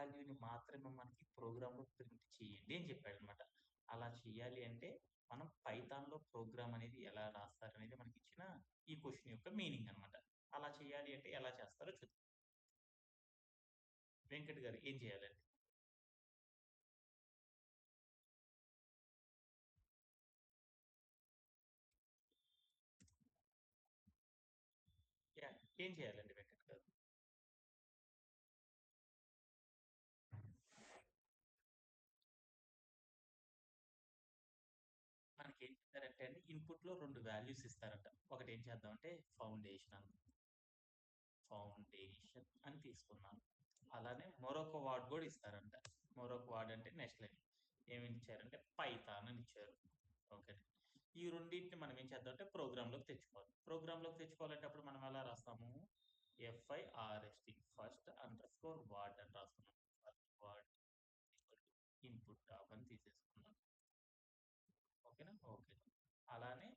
వాల్యూని మాత్రమే మనకి ప్రోగ్రామ్‌లో ప్రింట్ చేయండి అని చెప్పాడనమాట. అలా చేయాలి అంటే మనం పైథాన్‌లో ప్రోగ్రామ్ అనేది ఎలా రాస్తారనేది మనకిచ్చిన ఈ క్వెషన్ యొక్క మీనింగ్ అనమాట. అలా చేయాలి అంటే ఎలా చేస్తారో చూద్దాం. వెంకట్ గారు ఏం చేయాలండి? యాహ్! ఏం చేయాలండి వెంకట్ గారు? మనకేం చెప్పారంటే అండి ఇన్‌పుట్‌లో 2 వాల్యూస్ ఇస్తారంట. ఒకటేం చేద్దామంటే ఫౌండేషన్ అని తీసుకున్నాను. అలానే మరొక వర్డ్ గూడా ఇస్తారంట. మరొక వర్డ్ అంటే నెక్స్ట్ లైన్. ఏమని ఇచ్చారంటే పైథాన్ అని ఇచ్చారు. ఓకే. ఈ రెండిటిని మనం ఏం చేద్దామంటే ప్రోగ్రామ్‌లోకి తెచ్చుకోవాలి. ప్రోగ్రామ్‌లోకి తెచ్చుకోవాలంటే అప్పుడు మనం ఎలా రాస్తాము? ఫైర్స్ట్ ఫస్ట్ అండర్ స్కోర్ వర్డ్ అని రాస్తున్నాం. ఫస్ట్ వర్డ్ ఇన్పుట్ టాబ్ అని తీసేసుకున్నాం. ఓకేనా? ఓకే. అలానే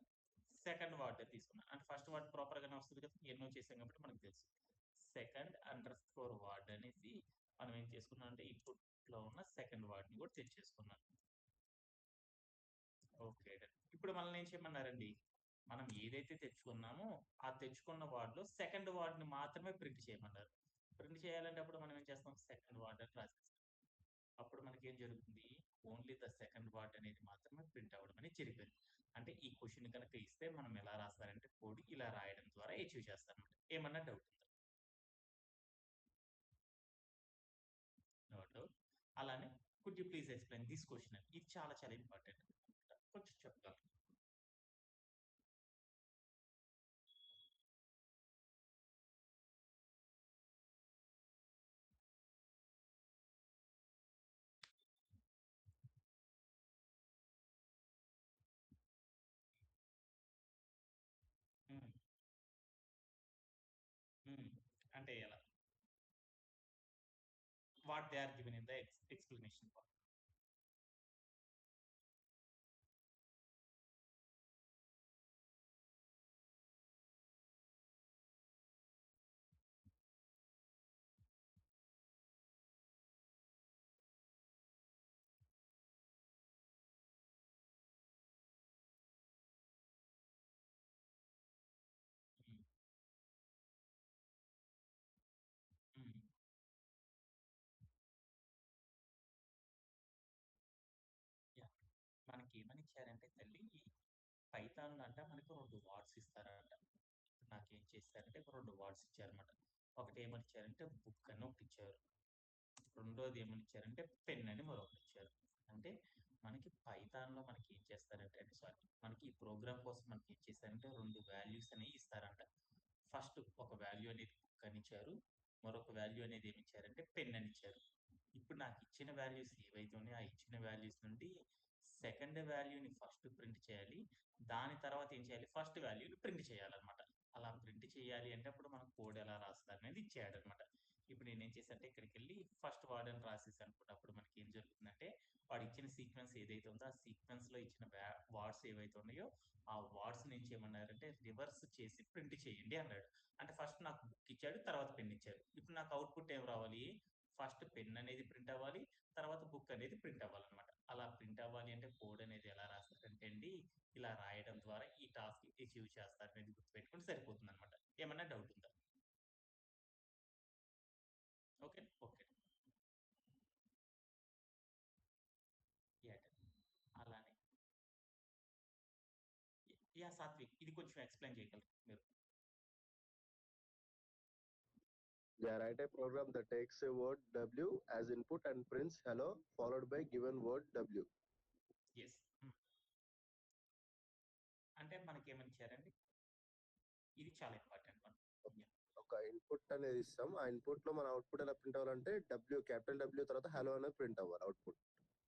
సెకండ్ వర్డ్ తీసుకున్నాం. అంటే ఫస్ట్ వర్డ్ ప్రాపర్‌గానే వస్తది కదా! ఎన్నో చేసాం కాబట్టి మనకు తెలుసు. సెకండ్ అండర్ స్కోర్ వర్డ్ అనేసి మనం ఏం చేసుకున్నాం అంటే ఇన్‌పుట్‌లో ఉన్న సెకండ్ వర్డ్‌ని కూడా తెచ్చేసుకున్నాం. ఓకే. డన్. ఇప్పుడు మనల్ని ఏం చేయమన్నారండి? మనం ఏదైతే తెచ్చుకున్నామో, ఆ తెచ్చుకున్న వర్డ్‌లో సెకండ్ వర్డ్‌ని మాత్రమే ప్రింట్ చేయమన్నారు. ప్రింట్ చేయాలంటే అప్పుడు మనం ఏం చేస్తాం? సెకండ్ వర్డ్ అని రాసేస్తాం. అప్పుడు మనకేం జరుగుతుంది? ఓన్లీ ద సెకండ్ వర్డ్ అనేది మాత్రమే ప్రింట్ అవ్వడం అనేది జరిగింది. అంటే ఈ క్వెషన్ గనక ఇస్తే మనం ఎలా రాస్తారంటే కోడ్ ఇలా రాయడం ద్వారా అచీవ్ చేస్తారన్నమాట. ఏమన్నా డౌట్ ఉందా? No doubt. అలానే could you please explain this question అని. ఇది చాలా చాలా ఇంపార్టెంట్ అన్నమాట. కొంచెం చెప్పగలరా? హ్మ్. హ్మ్. అంటే ఎలా? What they are given in the explanation part. Hmm. Hmm. Yeah! మనకేమనిచ్చారంటే తల్లి పైథాన్‌లో అంట మనకు 2 వార్డ్స్ ఇస్తారంట. నాకేం చేశారంటే ఒక 2 వార్డ్స్ ఇచ్చారన్నమాట. ఒకటేమనిచ్చారంటే బుక్ అని ఒకటిచ్చారు. రెండోది ఏమనిచ్చారంటే పెన్ అని మరొకటిచ్చారు. అంటే మనకి పైథాన్‌లో మనకి ఏం చేస్తారంటే అండి సారీ. మనకి ఈ ప్రోగ్రామ్ కోసం మనకి ఏం చేశారంటే 2 వాల్యూస్ అనేవి ఇస్తారంట. ఫస్ట్ ఒక వాల్యూ అనేది బుక్ అని ఇచ్చారు. మరొక వాల్యూ అనేది ఏమిచ్చారంటే పెన్ అని ఇచ్చారు. ఇప్పుడు నాకిచ్చిన వాల్యూస్ ఏవైతే ఉన్నాయో, ఆ ఇచ్చిన వాల్యూస్ నుండి సెకండ్ వాల్యూని ఫస్ట్ ప్రింట్ చేయాలి. దాని తర్వాత ఏం చేయాలి? ఫస్ట్ వాల్యూని ప్రింట్ చేయాలన్నమాట. అలా ప్రింట్ చేయాలి అంటే అప్పుడు మనం కోడ్ ఎలా రాస్తారనేది ఇచ్చాడన్నమాట. ఇప్పుడు నేనేం చేశానంటే ఇక్కడికెళ్ళి ఫస్ట్ వర్డ్ అని రాసేసాననుకోండి. అప్పుడు మనకేం జరుగుతుందంటే వాడిచ్చిన సీక్వెన్స్ ఏదైతే ఉందో ఆ సీక్వెన్స్‌లో ఇచ్చిన వర్డ్స్ ఏవైతే ఉన్నాయో ఆ వర్డ్స్‌ని ఏం చేయమన్నారంటే రివర్స్ చేసి ప్రింట్ చేయండి అన్నాడు. అంటే ఫస్ట్ నాకు బుక్ ఇచ్చాడు. తర్వాత పెన్ ఇచ్చారు. ఇప్పుడు నాకు అవుట్‌పుట్ ఏం రావాలి? ఫస్ట్ పెన్ అనేది ప్రింట్ అవ్వాలి. తర్వాత బుక్ అనేది ప్రింట్ అవ్వాలన్నమాట. అలా ప్రింట్ అవ్వాలి అంటే కోడ్ అనేది ఎలా రాస్తారంటే అండి, ఇలా రాయడం ద్వారా ఈ టాస్క్ అచీవ్ చేస్తారనేది గుర్తుపెట్టుకుంటే సరిపోతుందన్నమాట. ఏమన్నా డౌట్ ఉందా? ఓకే. ఓకే. యాహ్! అలానే యాహ్! సాత్విక్ ఇది కొంచెం ఎక్స్‌ప్లెయిన్ చేయగలరా మీరు? Yeah, write a program that takes a word W as input and prints hello followed by given word W. Yes. హ్మ్. అంటే మనకేమనిచ్చారండి? ఇది చాలా ఇంపార్టెంట్ వన్. యాహ్! ఒక ఇన్పుట్ అనేది ఇస్తాం. ఆ ఇన్పుట్ లో మన అవుట్పుట్ ఎలా ప్రింట్ అవ్వాలంటే క్యాపిటల్ డబ్ల్యూ తర్వాత హలో అనేది ప్రింట్ అవ్వాలి అవుట్పుట్.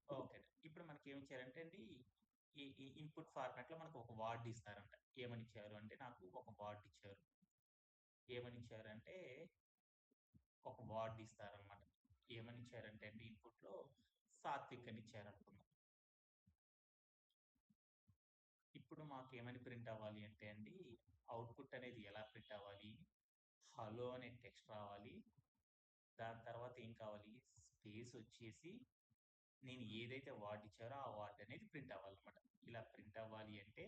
ఓకే. ఇప్పుడు మనకేమిచ్చారంటే అండి, ఈ ఇన్‌పుట్ ఫార్మాట్‌లో మనకు ఒక వర్డ్ ఇస్తారంట. ఏమనిచ్చారు అంటే నాకు ఒక వర్డ్ ఇచ్చారు. ఏమనిచ్చారంటే ఒక వర్డ్ ఇస్తారనమాట. ఏమనిచ్చారంటే అండి ఇన్‌పుట్‌లో సాత్విక్ అని ఇచ్చారనుకుందాం. ఇప్పుడు మాకేమని ప్రింట్ అవ్వాలి అంటే అండి, అవుట్‌పుట్ అనేది ఎలా ప్రింట్ అవ్వాలి? హలో అనే టెక్స్ట్ రావాలి. దాని తర్వాత ఏం కావాలి? స్పేస్ వచ్చేసి నేను ఏదైతే వర్డ్ ఇచ్చారో ఆ వర్డ్ అనేది ప్రింట్ అవ్వాలన్నమాట. ఇలా ప్రింట్ అవ్వాలి అంటే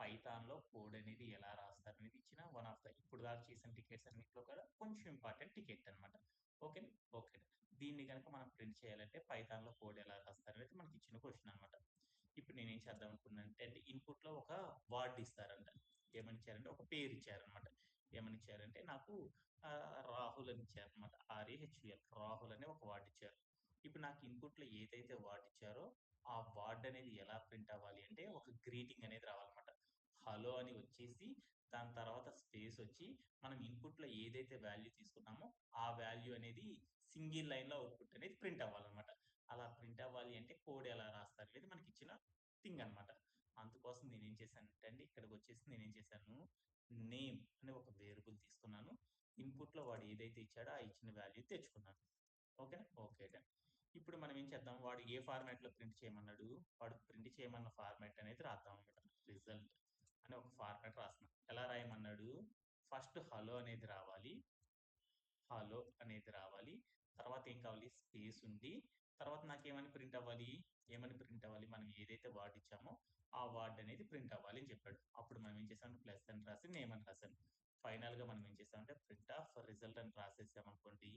పైథాన్‌లో కోడ్ అనేది ఎలా రాస్తారు అనేది ఇచ్చిన వన్ ఆఫ్ ద ఇప్పుడు దాకా చేసిన టికెట్స్ అన్నిట్లో కూడా కొంచెం ఇంపార్టెంట్ టికెట్ అనమాట. ఓకే. ఓకే. దీన్ని గనుక మనం ప్రింట్ చేయాలంటే పైథాన్‌లో కోడ్ ఎలా రాస్తారు అనేది మనకి ఇచ్చిన క్వెషన్ అనమాట. ఇప్పుడు నేనేం చేద్దాం అనుకున్నానంటే అంటే ఇన్‌పుట్‌లో ఒక వర్డ్ ఇస్తారంట. ఏమని ఇచ్చారంటే ఒక పేరు ఇచ్చారనమాట. ఏమని ఇచ్చారంటే నాకు రాహుల్ అని ఇచ్చారనమాట. ఆర్ఏహెచ్‌యుఎల్ రాహుల్ అనే ఒక వర్డ్ ఇచ్చారు. ఇప్పుడు నాకు ఇన్‌పుట్‌లో ఏదైతే వర్డ్ ఇచ్చారో ఆ వర్డ్ అనేది ఎలా ప్రింట్ అవ్వాలి అంటే ఒక గ్రీటింగ్ అనేది రావాలన్నమాట. హలో అని వచ్చేసి దాని తర్వాత స్పేస్ వచ్చి మనం ఇన్‌పుట్‌లో ఏదైతే వాల్యూ తీసుకున్నామో ఆ వాల్యూ అనేది సింగిల్ లైన్‌లో అవుట్‌పుట్ అనేది ప్రింట్ అవ్వాలన్నమాట. అలా ప్రింట్ అవ్వాలి అంటే కోడ్ ఎలా రాస్తారు అనేది మనకిచ్చిన థింగ్ అన్నమాట. అందుకోసం నేనేం చేశానంటే అండి ఇక్కడికొచ్చేసి నేనేం చేశాను నేమ్ అనే ఒక వేరియబుల్ తీసుకున్నాను. ఇన్‌పుట్‌లో వాడు ఏదైతే ఇచ్చాడో ఆ ఇచ్చిన వాల్యూ తెచ్చుకున్నాను. ఓకేనా? Okay done. ఇప్పుడు మనం ఏం చేద్దాం వాడు ఏ ఫార్మాట్‌లో ప్రింట్ చేయమన్నాడు? వాడు ప్రింట్ చేయమన్న ఫార్మాట్ అనేది రాద్దాం అన్నమాట. రిజల్ట్ అని ఒక ఫార్మాట్ రాస్తున్నాం. ఎలా రాయమన్నాడు? ఫస్ట్ హలో అనేది రావాలి. హలో అనేది రావాలి. తర్వాత ఏం కావాలి? స్పేస్ ఉండి, తర్వాత నాకేమని ప్రింట్ అవ్వాలి? ఏమని ప్రింట్ అవ్వాలి? మనం ఏదైతే వర్డ్ ఇచ్చామో, ఆ వర్డ్ అనేది ప్రింట్ అవ్వాలి అని చెప్పాడు. అప్పుడు మనం ఏం చేసామంటే ప్లస్ అని రాసి నేమ్ అని రాసాను. ఫైనల్‌గా మనం ఏం చేసామంటే ప్రింట్ ఆఫ్ రిజల్ట్ అని రాసేసామనుకోండి,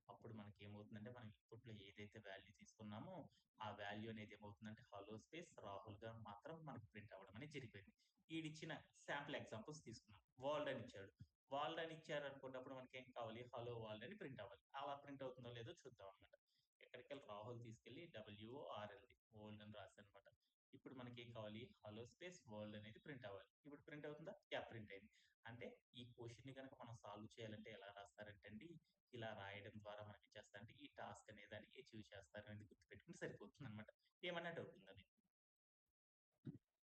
అప్పుడు మనకేమవుతుందంటే మనం ఇన్‌పుట్‌లో ఏదైతే వాల్యూ తీసుకున్నామో, ఆ వాల్యూ అనేది ఏమవుతుందంటే హలో స్పేస్ రాహుల్‌గా మాత్రం మనకు ప్రింట్ అవ్వడం అనేది జరిగిపోయింది. ఈడిచ్చిన శాంపుల్ ఎగ్జాంపుల్స్ తీసుకున్నాం. వరల్డ్ అని ఇచ్చాడు. వరల్డ్ అని ఇచ్చారనుకున్నప్పుడు మనకేం కావాలి? హలో వరల్డ్ అని ప్రింట్ అవ్వాలి. అలా ప్రింట్ అవుతుందో లేదో చూద్దాం అన్నమాట. ఎక్కడికెళ్ళి రాహుల్ తీసుకెళ్ళి డబ్ల్యూఓఆర్ఎల్‌డి వరల్డ్ అని రాసానన్నమాట. ఇప్పుడు మనకేం కావాలి? హలో స్పేస్ వరల్డ్ అనేది ప్రింట్ అవ్వాలి. ఇప్పుడు ప్రింట్ అవుతుందా? యాహ్! ప్రింట్ అయింది. అంటే ఈ క్వెషన్‌ని గనక మనం సాల్వ్ చేయాలంటే ఎలా రాస్తారంటే అండి, ఇలా రాయడం ద్వారా మనం ఏం చేస్తామంటే ఈ టాస్క్ అనే దాన్ని అచీవ్ చేస్తారనేది గుర్తుపెట్టుకుంటే సరిపోతుందన్నమాట. ఏమన్నా డౌట్ ఉందా మీకు?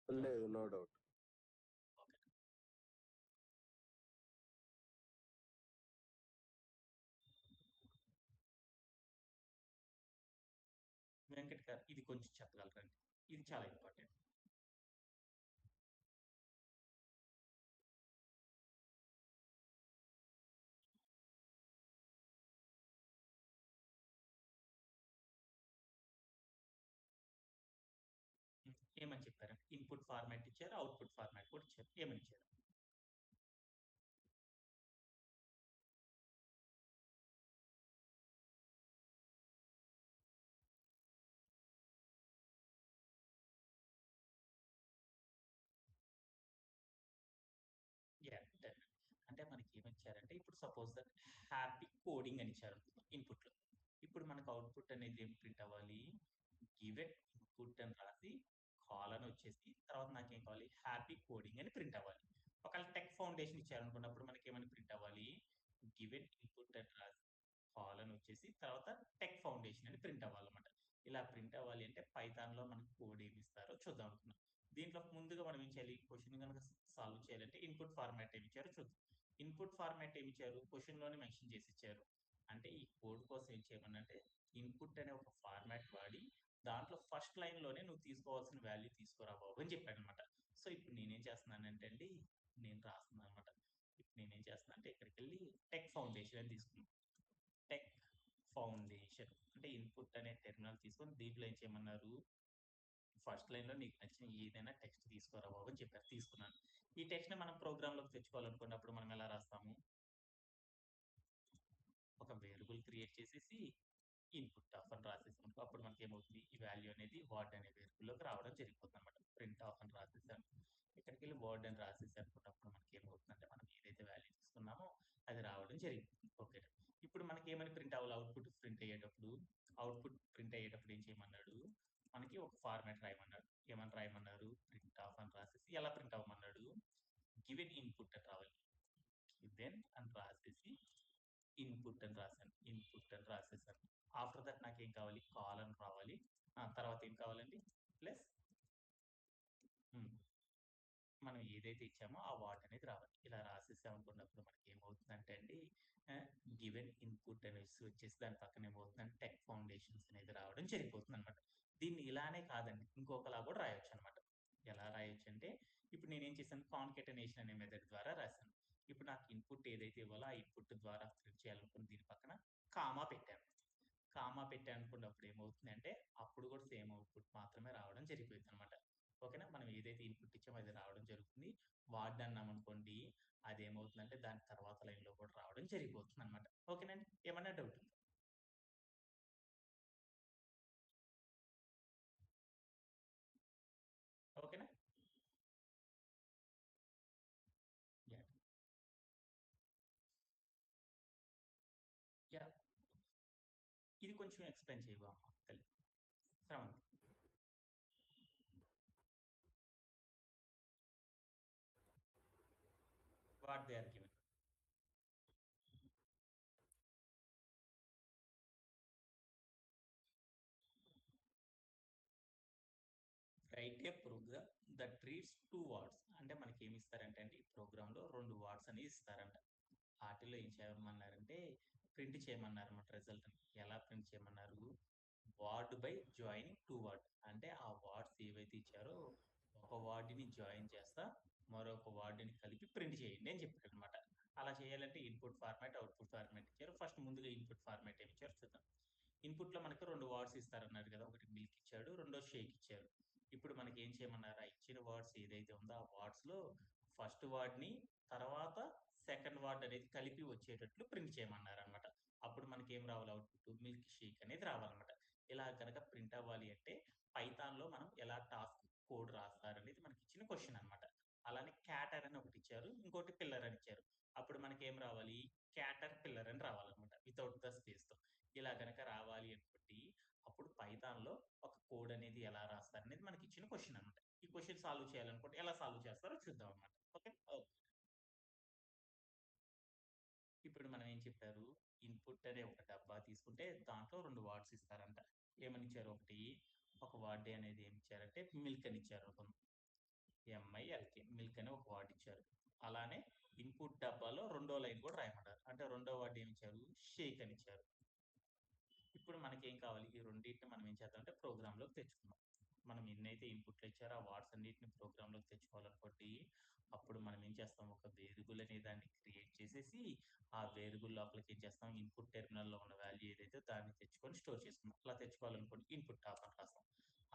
లేదు, నో డౌట్. ఓకే. వెంకట్ గారు ఇది కొంచెం చెప్పగలరండి? ఇది చాలా ఇంపార్టెంట్. ఏమని చెప్పారండి? ఇన్‌పుట్ ఫార్మాట్ ఇచ్చారు. అవుట్‌పుట్ ఫార్మాట్ కూడా ఇచ్చారు. ఏమని ఇచ్చారు? యాహ్! డన్. అంటే మనకి ఏమిచ్చారంటే ఇప్పుడు సపోజ్ దట్ హ్యాపీ కోడింగ్ అని ఇచ్చారనుకుందాం ఇన్‌పుట్‌లో. ఇప్పుడు మనకు అవుట్‌పుట్ అనేది ఏం ప్రింట్ అవ్వాలి? గివెన్ ఇన్‌పుట్ అని రాసి కాలన్ వచ్చేసి తర్వాత నాకేం కావాలి? హ్యాపీ కోడింగ్ అని ప్రింట్ అవ్వాలి. ఒకవేళ టెక్ ఫౌండేషన్ ఇచ్చారనుకున్నప్పుడు మనకేమని ప్రింట్ అవ్వాలి? గివెన్ ఇన్‌పుట్ అని రాసి కాలన్ వచ్చేసి తర్వాత టెక్ ఫౌండేషన్ అని ప్రింట్ అవ్వాలన్నమాట. ఇలా ప్రింట్ అవ్వాలి అంటే పైథాన్‌లో మనకు కోడ్ ఏమి ఇస్తారో చూద్దాం అనుకున్నాం. దీంట్లో ముందుగా మనం ఏం చేయాలి? క్వెషన్ గనుక సాల్వ్ చేయాలంటే ఇన్‌పుట్ ఫార్మాట్ ఏమి ఇచ్చారో చూద్దాం. ఇన్‌పుట్ ఫార్మాట్ ఏమి ఇచ్చారు? క్వెషన్‌లోనే మెన్షన్ చేసి ఇచ్చారు. అంటే ఈ కోడ్ కోసం ఏం చేయమనంటే ఇన్‌పుట్ అనే ఒక ఫార్మాట్ వాడి దాంట్లో ఫస్ట్ లైన్‌లోనే నువ్వు తీసుకోవాల్సిన వాల్యూ తీసుకురా బాబు అని చెప్పాడనమాట. సో, ఇప్పుడు నేనేం చేస్తున్నానంటే అండి, నేను రాస్తున్నాననమాట. ఇప్పుడు నేనేం చేస్తున్నా అంటే ఇక్కడికెళ్ళి టెక్ ఫౌండేషన్ అని తీసుకున్నాను. టెక్ ఫౌండేషన్ అంటే ఇన్‌పుట్ అనే టెర్మినల్ తీసుకొని దీంట్లో ఏం చేయమన్నారు? ఫస్ట్ లైన్‌లో నీకు నచ్చిన ఏదైనా టెక్స్ట్ తీసుకురా బాబు అని చెప్పారు. తీసుకున్నాను. ఈ టెక్స్ట్‌ని మనం ప్రోగ్రామ్‌లోకి తెచ్చుకోవాలనుకున్నప్పుడు మనం ఎలా రాస్తాము? ఒక వేరియబుల్ క్రియేట్ చేసేసి ఇన్‌పుట్ ఆఫ్ అని రాసేసామనుకో అప్పుడు మనకేమవుతుంది? ఈ వాల్యూ అనేది వర్డ్ అనే వేరియబుల్‌లోకి రావడం జరిగిపోతుందన్నమాట. ప్రింట్ ఆఫ్ అని రాసేసాను. ఇక్కడికెళ్ళి వర్డ్ అని రాసేసానుకున్నప్పుడు మనకేమవుతుందంటే మనం ఏదైతే వాల్యూ తీసుకున్నామో అది రావడం జరిగిపోతుంది. ఓకే. ఇప్పుడు మనకేమని ప్రింట్ అవ్వాలి? అవుట్‌పుట్ ప్రింట్ అయ్యేటప్పుడు, అవుట్‌పుట్ ప్రింట్ అయ్యేటప్పుడు ఏం చేయమన్నాడు? మనకి ఒక ఫార్మాట్ రాయమన్నాడు. ఏమని రాయమన్నారు? ప్రింట్ ఆఫ్ అని రాసేసి ఎలా ప్రింట్ అవ్వమన్నాడు? గివెన్ ఇన్‌పుట్ అని రావాలి. గివెన్ అని రాసేసి ఇన్‌పుట్ అని రాసాను. ఇన్‌పుట్ అని రాసేసాను. ఆఫ్టర్ థట్ నాకేం కావాలి? కాలన్ రావాలి. తర్వాత ఏం కావాలండి? ప్లస్ హ్మ్. మనం ఏదైతే ఇచ్చామో ఆ వాట్ అనేది రావాలి. ఇలా రాసేసామనుకున్నప్పుడు మనకేమవుతుందంటే అండి ఆహ్, గివెన్ ఇన్‌పుట్ అనేసి వచ్చేసి దాని పక్కన ఏమవుతుందంటే టెక్ ఫౌండేషన్స్ అనేది రావడం జరిగిపోతుందనమాట. దీన్ని ఇలానే కాదండి ఇంకొకలా కూడా రాయొచ్చనమాట. ఎలా రాయొచ్చంటే ఇప్పుడు నేనేం చేశాను కాన్కాటనేషన్ అనే మెథడ్ ద్వారా రాసాను. ఇప్పుడు నాకు ఇన్‌పుట్ ఏదైతే ఇవ్వాలో ఆ ఇన్‌పుట్ ద్వారా ప్రింట్ చేయాలనుకున్న దీని పక్కన కామా పెట్టాను. కామా పెట్టాను అనుకోండి, అప్పుడు ఏమవుతుందంటే అప్పుడు కూడా సేమ్ అవుట్పుట్ మాత్రమే రావడం జరిగిపోయింది అనమాట. ఓకేనా, మనం ఏదైతే ఇన్పుట్ ఇచ్చామో అది రావడం జరుగుతుంది. వార్డ్ అన్నాం అనుకోండి, అది ఏమవుతుందంటే దాని తర్వాత లైన్ లో కూడా రావడం జరిగిపోతుంది అనమాట. ఓకేనండి, ఏమన్నా డౌట్ ఉందా? ఓకేనా. యా యా ఇది కొంచెం ఎక్స్ప్లెయిన్ చేయవా అమ్మ తల్లి Sravanthi? What they are given. Write a program that reads 2 words. అంటే మనకి ఏమి ఇస్తారంటే అండి, ఈ ప్రోగ్రామ్ లో 2 వర్డ్స్ అనేది ఇస్తారంట. వాటిలో ఏం చేయమన్నారంటే ప్రింట్ చేయమన్నారు అన్నమాట రిజల్ట్. ఎలా ప్రింట్ చేయమన్నారు? Word by joining 2 word. అంటే ఆ వర్డ్స్ ఏవైతే ఇచ్చారో ఒక వార్డుని జాయిన్ చేస్తా మరొక వార్డుని కలిపి ప్రింట్ చేయండి అని చెప్పారు అనమాట. అలా చేయాలంటే ఇన్పుట్ ఫార్మాట్, అవుట్పుట్ ఫార్మాట్ ఇచ్చారు. ఫస్ట్ ముందుగా ఇన్పుట్ ఫార్మాట్ ఏమి ఇచ్చారు చూద్దాం. ఇన్పుట్ లో మనకు 2 వర్డ్స్ ఇస్తారన్నారు కదా, ఒకటి మిల్క్ ఇచ్చాడు, రెండో షేక్ ఇచ్చారు. ఇప్పుడు మనకి ఏం చేయమన్నారు, ఆ ఇచ్చిన వర్డ్స్ ఏదైతే ఉందో ఆ వర్డ్స్ లో ఫస్ట్ వర్డ్ ని తర్వాత సెకండ్ వర్డ్ అనేది కలిపి వచ్చేటట్లు ప్రింట్ చేయమన్నారు అనమాట. అప్పుడు మనకి ఏం రావాలి, అవుట్పుట్ మిల్క్ షేక్ అనేది రావాలన్నమాట. ఇలా కనుక ప్రింట్ అవ్వాలి అంటే పైథాన్ లో మనం ఎలా టాస్క్ కోడ్ రాస్తారనేది మనకి ఇచ్చిన క్వశ్చన్ అనమాట. అలానే క్యాటర్ అని ఒకటి ఇచ్చారు, ఇంకోటి పిల్లర్ అని ఇచ్చారు. అప్పుడు మనకి ఏం రావాలి, క్యాటర్ పిల్లర్ అని రావాలన్నమాట వితౌట్ ద స్పేస్ తో. ఇలా కనుక రావాలి అనుకోండి, అప్పుడు పైథాన్ లో ఒక కోడ్ అనేది ఎలా రాస్తారు అనేది మనకి ఇచ్చిన క్వశ్చన్ అనమాట. ఈ క్వశ్చన్ సాల్వ్ చేయాలనుకుంటే ఎలా సాల్వ్ చేస్తారో చూద్దాం అనమాట. ఓకే. ఇప్పుడు మనం ఏం చెప్పారు, ఇన్పుట్ అనే ఒక డబ్బా తీసుకుంటే దాంట్లో 2 వర్డ్స్ ఇస్తారంట. ఏమని ఇచ్చారు, ఒకటి ఒక వర్డ్ అనేది ఏమి ఇచ్చారంటే మిల్క్ అని ఇచ్చారు అనుకుందాం. ఎంఐఎల్కే మిల్క్ అని ఒక వర్డ్ ఇచ్చారు. అలానే ఇన్పుట్ డబ్బాలో రెండో లైన్ కూడా రాయమన్నారు. అంటే రెండో వర్డ్ ఏమి ఇచ్చారు, షేక్ అని ఇచ్చారు. ఇప్పుడు మనకేం కావాలి, ఈ రెండింటిని మనం ఏం చేద్దామంటే ప్రోగ్రామ్లోకి తెచ్చుకుందాం. మనం ఎన్నైతే ఇన్పుట్లు ఇచ్చారో ఆ వార్డ్స్ అన్నిటిని ప్రోగ్రామ్లోకి తెచ్చుకోవాలనుకోండి, అప్పుడు మనం ఏం చేస్తాం, ఒక వేరియబుల్ అనే దాన్ని క్రియేట్ చేసేసి ఆ వేరియబుల్ లోపలికి ఏం చేస్తాం, ఇన్పుట్ టెర్మినల్లో ఉన్న వాల్యూ ఏదైతే దాన్ని తెచ్చుకొని స్టోర్ చేసుకుందాం. అలా తెచ్చుకోవాలనుకోండి ఇన్పుట్ టాప్ అని రాస్తాం.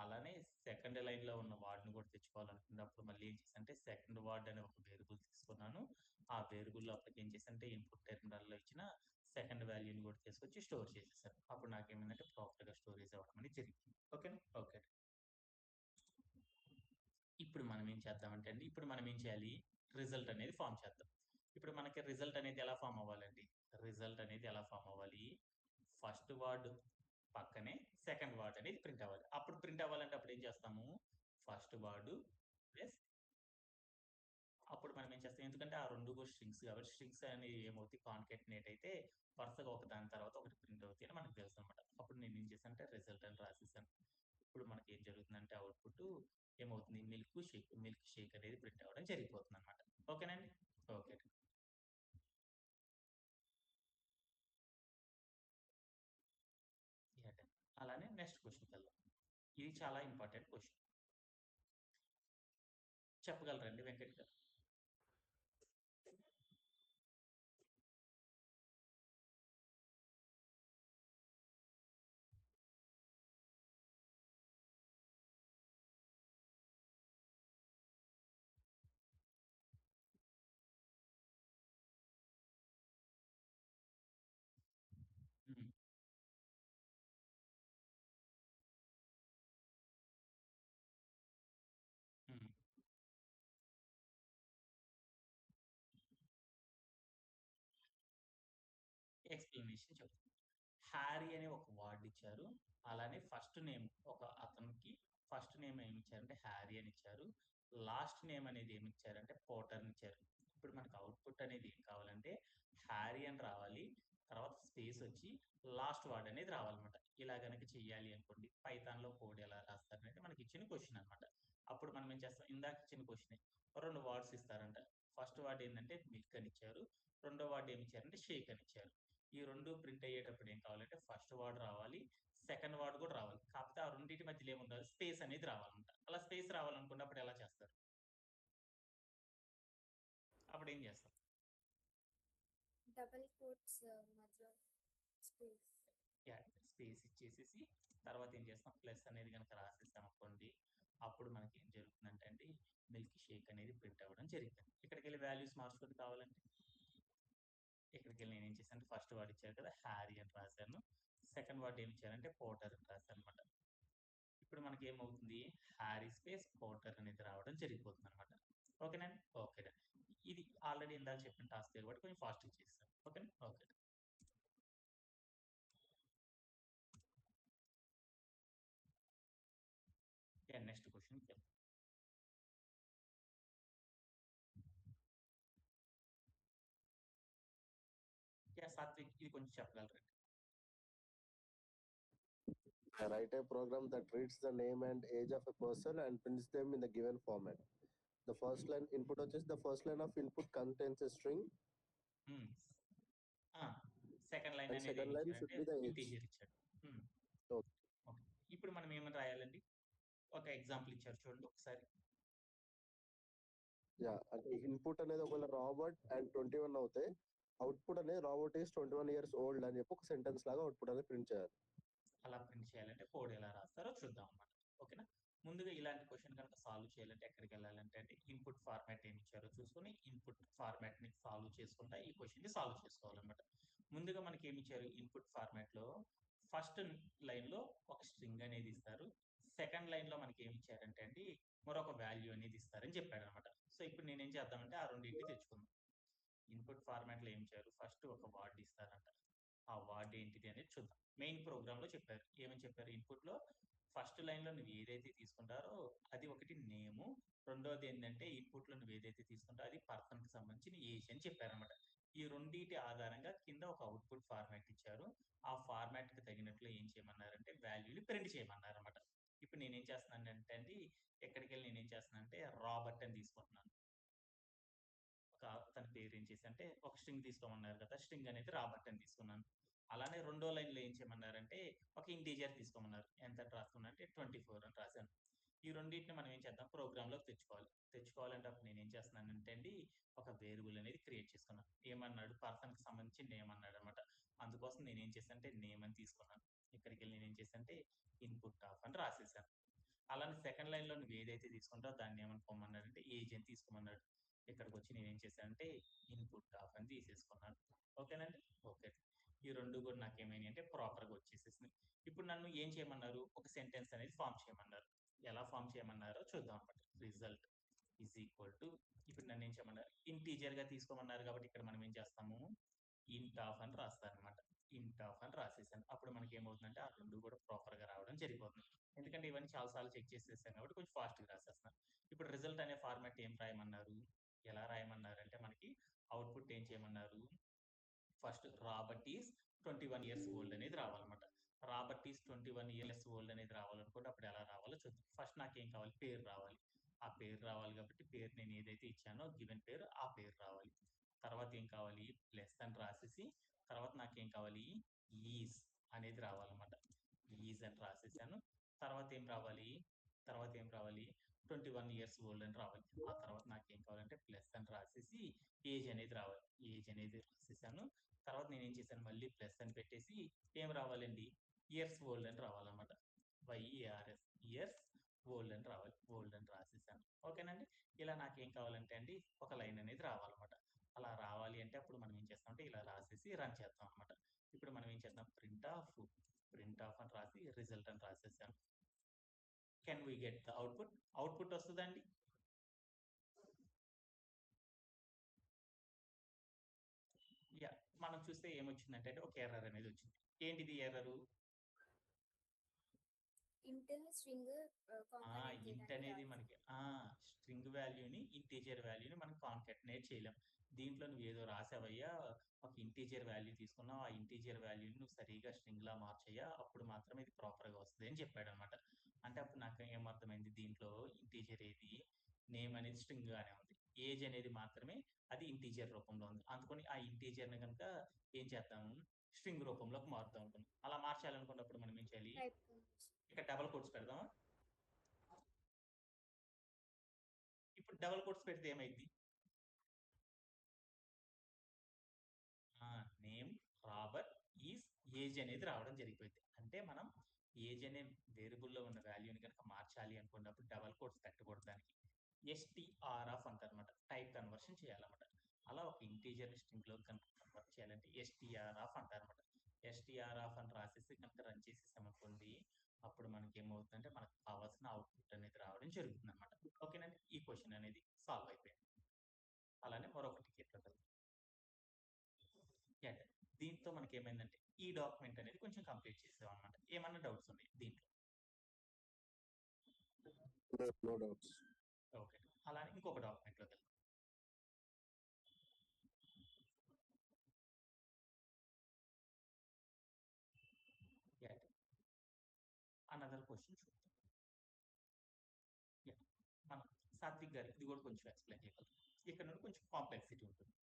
అలానే సెకండ్ లైన్లో ఉన్న వార్డ్ని కూడా తెచ్చుకోవాలనుకున్నప్పుడు మళ్ళీ ఏం చేస్తానంటే సెకండ్ వార్డ్ అనే ఒక వేరియబుల్ తీసుకున్నాను. ఆ వేరియబుల్ లోపలికి ఏం చేస్తానంటే ఇన్పుట్ టెర్మినల్లో ఇచ్చిన సెకండ్ వాల్యూని కూడా తీసుకొచ్చి స్టోర్ చేసేసాను. అప్పుడు నాకేమైందంటే ప్రాపర్గా స్టోరేజ్ అవ్వడం అనేది జరిగింది. ఓకేనా. ఓకే. ఇప్పుడు మనం ఏం చేద్దామంటే అండి, ఇప్పుడు మనం ఏం చేయాలి, రిజల్ట్ అనేది ఫామ్ చేద్దాం. ఇప్పుడు మనకి రిజల్ట్ అనేది ఎలా ఫామ్ అవ్వాలండి, రిజల్ట్ అనేది ఎలా ఫామ్ అవ్వాలి, ఫస్ట్ వర్డ్ పక్కనే సెకండ్ వర్డ్ అనేది ప్రింట్ అవ్వాలి. అప్పుడు ప్రింట్ అవ్వాలంటే అప్పుడు ఏం చేస్తాము, ఫస్ట్ వర్డ్ ప్లస్ అప్పుడు మనం ఏం చేస్తాం, ఎందుకంటే ఆ రెండు కూడా స్ట్రింగ్స్ కాబట్టి స్ట్రింగ్స్ అనేవి ఏమవుతాయి, కాన్కెటినేట్ అయితే వరుసగా ఒక దాని తర్వాత ఒకటి ప్రింట్ అవుతాయి అని మనకు తెలుసు అనమాట. అప్పుడు నేను ఏం చేశాను అంటే రిజల్ట్ అని రాసేసాను. ఇప్పుడు మనకి ఏం జరుగుతుందంటే అవుట్పుట్ ఏమవుతుంది, మిల్క్ షేక్ అనేది ప్రింట్ అవ్వడం జరిగిపోతుంది అనమాట. ఓకేనండి. ఓకే. అలానే నెక్స్ట్ క్వశ్చన్కి వెళ్దాం. ఇది చాలా ఇంపార్టెంట్ క్వశ్చన్. చెప్పగలరండి వెంకట్ గారు? ఉమ్, ఉమ్. ఎక్స్ప్లెనేషన్ చెప్తాను. హ్యారీ అనే ఒక వర్డ్ ఇచ్చారు. అలానే ఫస్ట్ నేమ్ ఒక అతనికి ఫస్ట్ నేమ్ ఏమి ఇచ్చారంటే హ్యారీ అని ఇచ్చారు. లాస్ట్ నేమ్ అనేది ఏమి ఇచ్చారంటే పోటర్ అని ఇచ్చారు. ఇప్పుడు మనకు అవుట్పుట్ అనేది ఏం కావాలంటే హ్యారీ అని రావాలి, తర్వాత స్పేస్ వచ్చి లాస్ట్ వర్డ్ అనేది రావాలన్నమాట. ఇలా గనక చెయ్యాలి అనుకోండి, పైథాన్ లో కోడ్ ఎలా రాస్తారంటే మనకి ఇచ్చిన క్వశ్చన్ అనమాట. అప్పుడు మనం ఏం చేస్తాం, ఇందాక ఇచ్చిన క్వశ్చన్ 2 వర్డ్స్ ఇస్తారంట. ఫస్ట్ వర్డ్ ఏంటంటే మిల్క్ అని ఇచ్చారు, రెండో వర్డ్ ఏమి ఇచ్చారంటే షేక్ అని ఇచ్చారు. ఈ రెండు ప్రింట్ అయ్యేటప్పుడు ఏం కావాలంటే ఫస్ట్ వర్డ్ రావాలి, సెకండ్ వర్డ్ కూడా రావాలి. కాకపోతే ఆ రెండింటి మధ్యలో ఏముండాలి, స్పేస్ అనేది రావాలన్నమాట. అలా స్పేస్ రావాలనుకున్నప్పుడు ఎలా చేస్తారు, అప్పుడు ఏం చేస్తాం? డబుల్ కోట్స్ మధ్య స్పేస్. స్పేస్ ఇచ్చేసేసి తర్వాత ఏం చేస్తాం ప్లస్ అనేది కనుక రాసేస్తాం అనుకోండి, అప్పుడు మనకి ఏం జరుగుతుందంటే అండి మిల్క్ షేక్ అనేది ప్రింట్ అవ్వడం జరుగుతుంది. ఇక్కడికి వెళ్ళి వాల్యూస్ మార్చుకొని కావాలంటే ఇక్కడికి వెళ్ళి నేను ఏం చేశాను, ఫస్ట్ వర్డ్ ఇచ్చారు కదా హ్యారీ అని రాశాను, సెకండ్ వర్డ్ ఏమి ఇచ్చారంటే పోటర్ అని రాశాను అనమాట. ఇప్పుడు మనకి ఏమవుతుంది, హ్యారీ స్పేస్ పోటర్ అనేది రావడం జరిగిపోతుంది అనమాట. ఓకేనండి, ఓకే. ఇది ఆల్రెడీ ఇందాక చెప్పిన టాస్క్ కాబట్టి కొంచెం ఫాస్ట్ చేస్తాను. ఓకేనా, ఓకే. Next question. సాత్విక్ ఇది కొంచెం చెప్పగలరండి. Write a program that reads the name and age of a person and prints them in the given format. The first line input వచ్చేసి the first line of input contains a string. Second line And అనేది second line should be the age. Integer ఇచ్చాడు. Okay. ఇప్పుడు మనం ఏమని రాయాలండి, ఒక example ఇచ్చారు చూడండి ఒకసారి. అంటే ఇన్పుట్ అనేది ఒకవేళ రాబర్ట్ అండ్ 21 అవుతాయి, అవుట్పుట్ అనేది రాబర్ట్ ఈస్ 21 years old అని చెప్పి ఒక సెంటెన్స్ లాగా అవుట్పుట్ అనేది ప్రింట్ చేయాలి. అలా ప్రింట్ చేయాలంటే కోడ్ ఎలా రాస్తారో చూద్దాం అన్నమాట. ఓకేనా, ముందుగా ఇలాంటి క్వశ్చన్ కనుక సాల్వ్ చేయాలంటే ఎక్కడికి వెళ్ళాలంటే అంటే ఇన్పుట్ ఫార్మాట్ ఏమి ఇచ్చారో చూసుకొని ఇన్పుట్ ఫార్మాట్ ని సాల్వ్ చేసుకుంటా ఈ క్వశ్చన్ ని సాల్వ్ చేసుకోవాలన్నమాట. ముందుగా మనకి ఏమి ఇచ్చారు, ఇన్పుట్ ఫార్మాట్ లో ఫస్ట్ లైన్ లో ఒక స్ట్రింగ్ అనేది ఇస్తారు, సెకండ్ లైన్ లో మనకి ఏమి ఇచ్చారంటే అండి మరొక వాల్యూ అనేది ఇస్తారని చెప్పాడు అనమాట. సో ఇప్పుడు నేనేం చేద్దామంటే ఆ రెండింటిని తెచ్చుకుందాం. ఇన్పుట్ ఫార్మాట్ లో ఏం ఇచ్చారు, ఫస్ట్ ఒక వర్డ్ ఇస్తారంట, ఆ వర్డ్ ఏంటిది అనేది చూద్దాం. మెయిన్ ప్రోగ్రామ్ లో చెప్పారు, ఏమని చెప్పారు, ఇన్పుట్ లో ఫస్ట్ లైన్ లో నువ్వు ఏదైతే తీసుకుంటారో అది ఒకటి నేము, రెండోది ఏంటంటే ఇన్పుట్ లో నువ్వు ఏదైతే తీసుకుంటారో అది పర్సన్ కి సంబంధించిన ఏజ్ అని చెప్పారనమాట. ఈ రెండింటి ఆధారంగా కింద ఒక అవుట్పుట్ ఫార్మాట్ ఇచ్చారు, ఆ ఫార్మాట్ కి తగినట్లు ఏం చేయమన్నారంటే వాల్యూని ప్రింట్ చేయమన్నారు అనమాట. ఇప్పుడు నేనేం చేస్తున్నానంటే అండి ఎక్కడికి వెళ్ళి నేనేం చేస్తున్నానంటే రాబర్ట్ అని తీసుకుంటున్నాను. తన పేరు ఏం చేసి అంటే ఒక స్ట్రింగ్ తీసుకోమన్నారు కదా, స్ట్రింగ్ అనేది రాబర్ట్ అని తీసుకున్నాను. అలానే రెండో లైన్ లో ఏం చేయమన్నారంటే ఒక ఇంటీజర్ తీసుకోమన్నారు, ఎంత రాసుకున్నా అంటే 24 అని రాశాను. ఈ రెండింటిని మనం ఏం చేద్దాం, ప్రోగ్రామ్ లోకి తెచ్చుకోవాలంటే అప్పుడు నేను ఏం చేస్తున్నానంటే అండి ఒక వేరియబుల్ అనేది క్రియేట్ చేసుకున్నాను. ఏమన్నాడు, పర్సన్ కి సంబంధించి నేమ్ అన్నాడు అనమాట. అందుకోసం నేను ఏం చేశాను అంటే నేమ్ అని తీసుకున్నాను. ఇక్కడికి వెళ్ళి నేను ఏం చేశాను అంటే ఇన్పుట్ ఆఫ్ అని రాసేసాను. అలానే సెకండ్ లైన్ లో నువ్వు ఏదైతే తీసుకుంటావో దాన్ని ఏమనుకోమన్నాడంటే ఏజ్ అని తీసుకోమన్నాడు. ఇక్కడికి వచ్చి నేను ఏం చేశానంటే ఇన్పుట్ ఆఫ్ అని తీసేసుకున్నాను. ఓకేనండి, ఓకే. ఈ రెండు కూడా నాకు ఏమైనాయి అంటే ప్రాపర్ గా వచ్చేసేసింది. ఇప్పుడు నన్ను ఏం చేయమన్నారు, ఒక సెంటెన్స్ అనేది ఫామ్ చేయమన్నారు. ఎలా ఫామ్ చేయమన్నారో చూద్దాం అనమాట. రిజల్ట్ ఈజ్ ఈక్వల్ టు, ఇప్పుడు నన్ను ఏం చేయమన్నారు, ఇంటీజర్ గా తీసుకోమన్నారు కాబట్టి ఇక్కడ మనం ఏం చేస్తాము ఇంట్ ఆఫ్ అని రాస్తాను అనమాట. ఇంట్ ఆఫ్ అని రాసేసాను. అప్పుడు మనకి ఏమవుతుందంటే ఆ రెండు కూడా ప్రాపర్ గా రావడం జరిగిపోతుంది. ఎందుకంటే ఇవన్నీ చాలా సార్లు చెక్ చేసేసాను కాబట్టి కొంచెం ఫాస్ట్ గా రాసేస్తాను. ఇప్పుడు రిజల్ట్ అనే ఫార్మాట్ ఏం రాయమన్నారు, ఎలా రాయమన్నారు అంటే మనకి అవుట్పుట్ ఏం చేయమన్నారు, first Robert is 21 years old అనేది రావాలన్నమాట. రాబర్ట్ ఈస్ 21 years ఓల్డ్ అనేది రావాలనుకుంటే అప్పుడు ఎలా రావాలో చూద్దాం. ఫస్ట్ నాకు ఏం కావాలి, పేరు రావాలి. ఆ పేరు రావాలి కాబట్టి పేరు నేను ఏదైతే ఇచ్చానో గివెన్ పేరు, ఆ పేరు రావాలి. తర్వాత ఏం కావాలి, ప్లస్ అని రాసేసి తర్వాత నాకేం కావాలి, ఈజ్ అనేది రావాలన్నమాట. ఈజ్ అని రాసేసాను. తర్వాత ఏం రావాలి, 21 years ఓల్డ్ అని రావాలి. ఆ తర్వాత నాకేం కావాలంటే ప్లస్ అని రాసేసి ఏజ్ అనేది రావాలి. ఏజ్ అనేది రాసేసాను. తర్వాత నేను ఏం చేశాను, మళ్ళీ ప్లస్ అని పెట్టేసి ఏం రావాలండి, ఇయర్స్ ఓల్డ్ అని రావాలన్నమాట. YERS ఇయర్స్ ఓల్డ్ అని రావాలి. ఓల్డ్ అని రాసేసాను. ఓకేనండి, ఇలా నాకేం కావాలంటే అండి ఒక లైన్ అనేది రావాలన్నమాట. అలా రావాలి అంటే అప్పుడు మనం ఏం చేస్తామంటే ఇలా రాసేసి రన్ చేస్తాం అనమాట. ఇప్పుడు మనం ఏం చేద్దాం, ప్రింట్ ఆఫ్ అని రాసి రిజల్ట్ అని రాసేసాను. Can we get the output వస్తుందండి. మనం చూస్తే ఏమొచ్చిందంటే ఒక ఎర్రర్ అనేది వచ్చింది. ఏంటిది ఎర్రరు, ఇంట్ స్ట్రింగ్ ఇంట్ అనేది మనకి స్ట్రింగ్ వాల్యూని ఇంటీజర్ వాల్యూని మనం కాన్కాటినేట్ చేయలేం. దీంట్లో నువ్వు ఏదో రాసావయ్యా, ఒక ఇంటీజర్ వాల్యూ తీసుకున్నావు, ఆ ఇంటీజర్ వాల్యూని నువ్వు సరిగా స్ట్రింగ్ లా మార్చయ్యా, అప్పుడు మాత్రమే ఇది ప్రాపర్ గా వస్తుంది అని చెప్పాడు అనమాట. అంటే అప్పుడు నాకు ఏమర్థమైంది, దీంట్లో ఇంటీజర్ ఏది, నేమ్ అనేది స్ట్రింగ్ గానే ఉంది, ఏజ్ అనేది మాత్రమే అది ఇంటీజర్ రూపంలో ఉంది. అందుకని ఆ ఇంటీజర్ ని కనుక ఏం చేద్దాము, స్ట్రింగ్ రూపంలోకి మారుతాం అనుకున్నాం. అలా మార్చాలనుకున్నప్పుడు మనం ఏం చేయాలి, ఇక్కడ డబల్ కోట్స్ పెడదామా. ఇప్పుడు డబల్ కోట్స్ పెడితే ఏమైంది, నేమ్ రాబర్ట్ ఈజ్ ఏజ్ అనేది రావడం జరిగిపోయింది. అంటే మనం ఏజ్ అనే వేరియబుల్లో ఉన్న వాల్యూని కనుక మార్చాలి అనుకున్నప్పుడు డబల్ కోట్స్ పెట్టకూడదు దానికి. ఎస్టీఆర్ ఆఫ్ అంటారనమాట, టైప్ కన్వర్షన్ చేయాలన్నమాట. అలా ఒక ఇంటీజర్ స్ట్రింగ్ లో కన్వర్ట్ చేయాలంటే ఎస్టీఆర్ ఆఫ్ అంటారనమాట. ఎస్టీఆర్ ఆఫ్ అని రాసేసి కనుక రన్ చేసేసామనుకోండి, అప్పుడు మనకి ఏమవుతుందంటే మనకు కావాల్సిన అవుట్పుట్ అనేది రావడం జరుగుతుంది అనమాట. ఓకేనండి, ఈ క్వశ్చన్ అనేది సాల్వ్ అయిపోయింది. అలానే మరొకటి కేటగిరీ. దీంతో మనకి ఏమైందంటే ఈ డాక్యుమెంట్ అనేది కొంచెం కంప్లీట్ చేసాం అనమాట. ఏమన్నా డౌట్స్ ఉన్నాయి దీంట్లో? No doubts. ఓకే, అలానే ఇంకొక డాక్యుమెంట్ లోకి వెళ్దాం. అనదర్ క్వశ్చన్ చూద్దాం. మనం సాత్విక్ గారు ఇది కూడా కొంచెం ఎక్స్ప్లెయిన్ చేయగలరు. ఇక్కడ నుండి కొంచెం కాంప్లెక్సిటీ ఉంటుంది.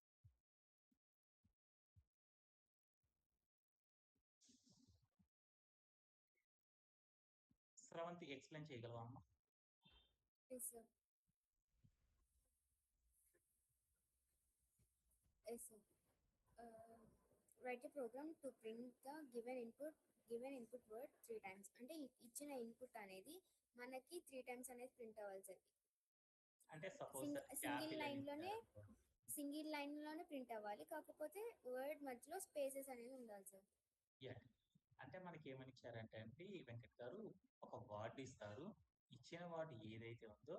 స్రవంతి ఎక్స్ప్లెయిన్ చేయగలవా అమ్మా? Yes, sir. Yes, sir. Write a program to print the given input word 3 times. అంటే ఇచ్చిన ఇన్పుట్ అనేది మనకి 3 times అనేది ప్రింట్ అవ్వాలి సార్. అంటే సపోజ్ సింగిల్ లైన్ లోనే ప్రింట్ అవ్వాలి, కాకపోతే వర్డ్ మధ్యలో స్పేసెస్ అనేది ఉండాలి సార్. అంటే మనకి ఏమని ఇచ్చారంటే అండి వెంకట్ గారు, ఒక వర్డ్ ఇస్తారు, ఇచ్చిన వర్డ్ ఏదైతే ఉందో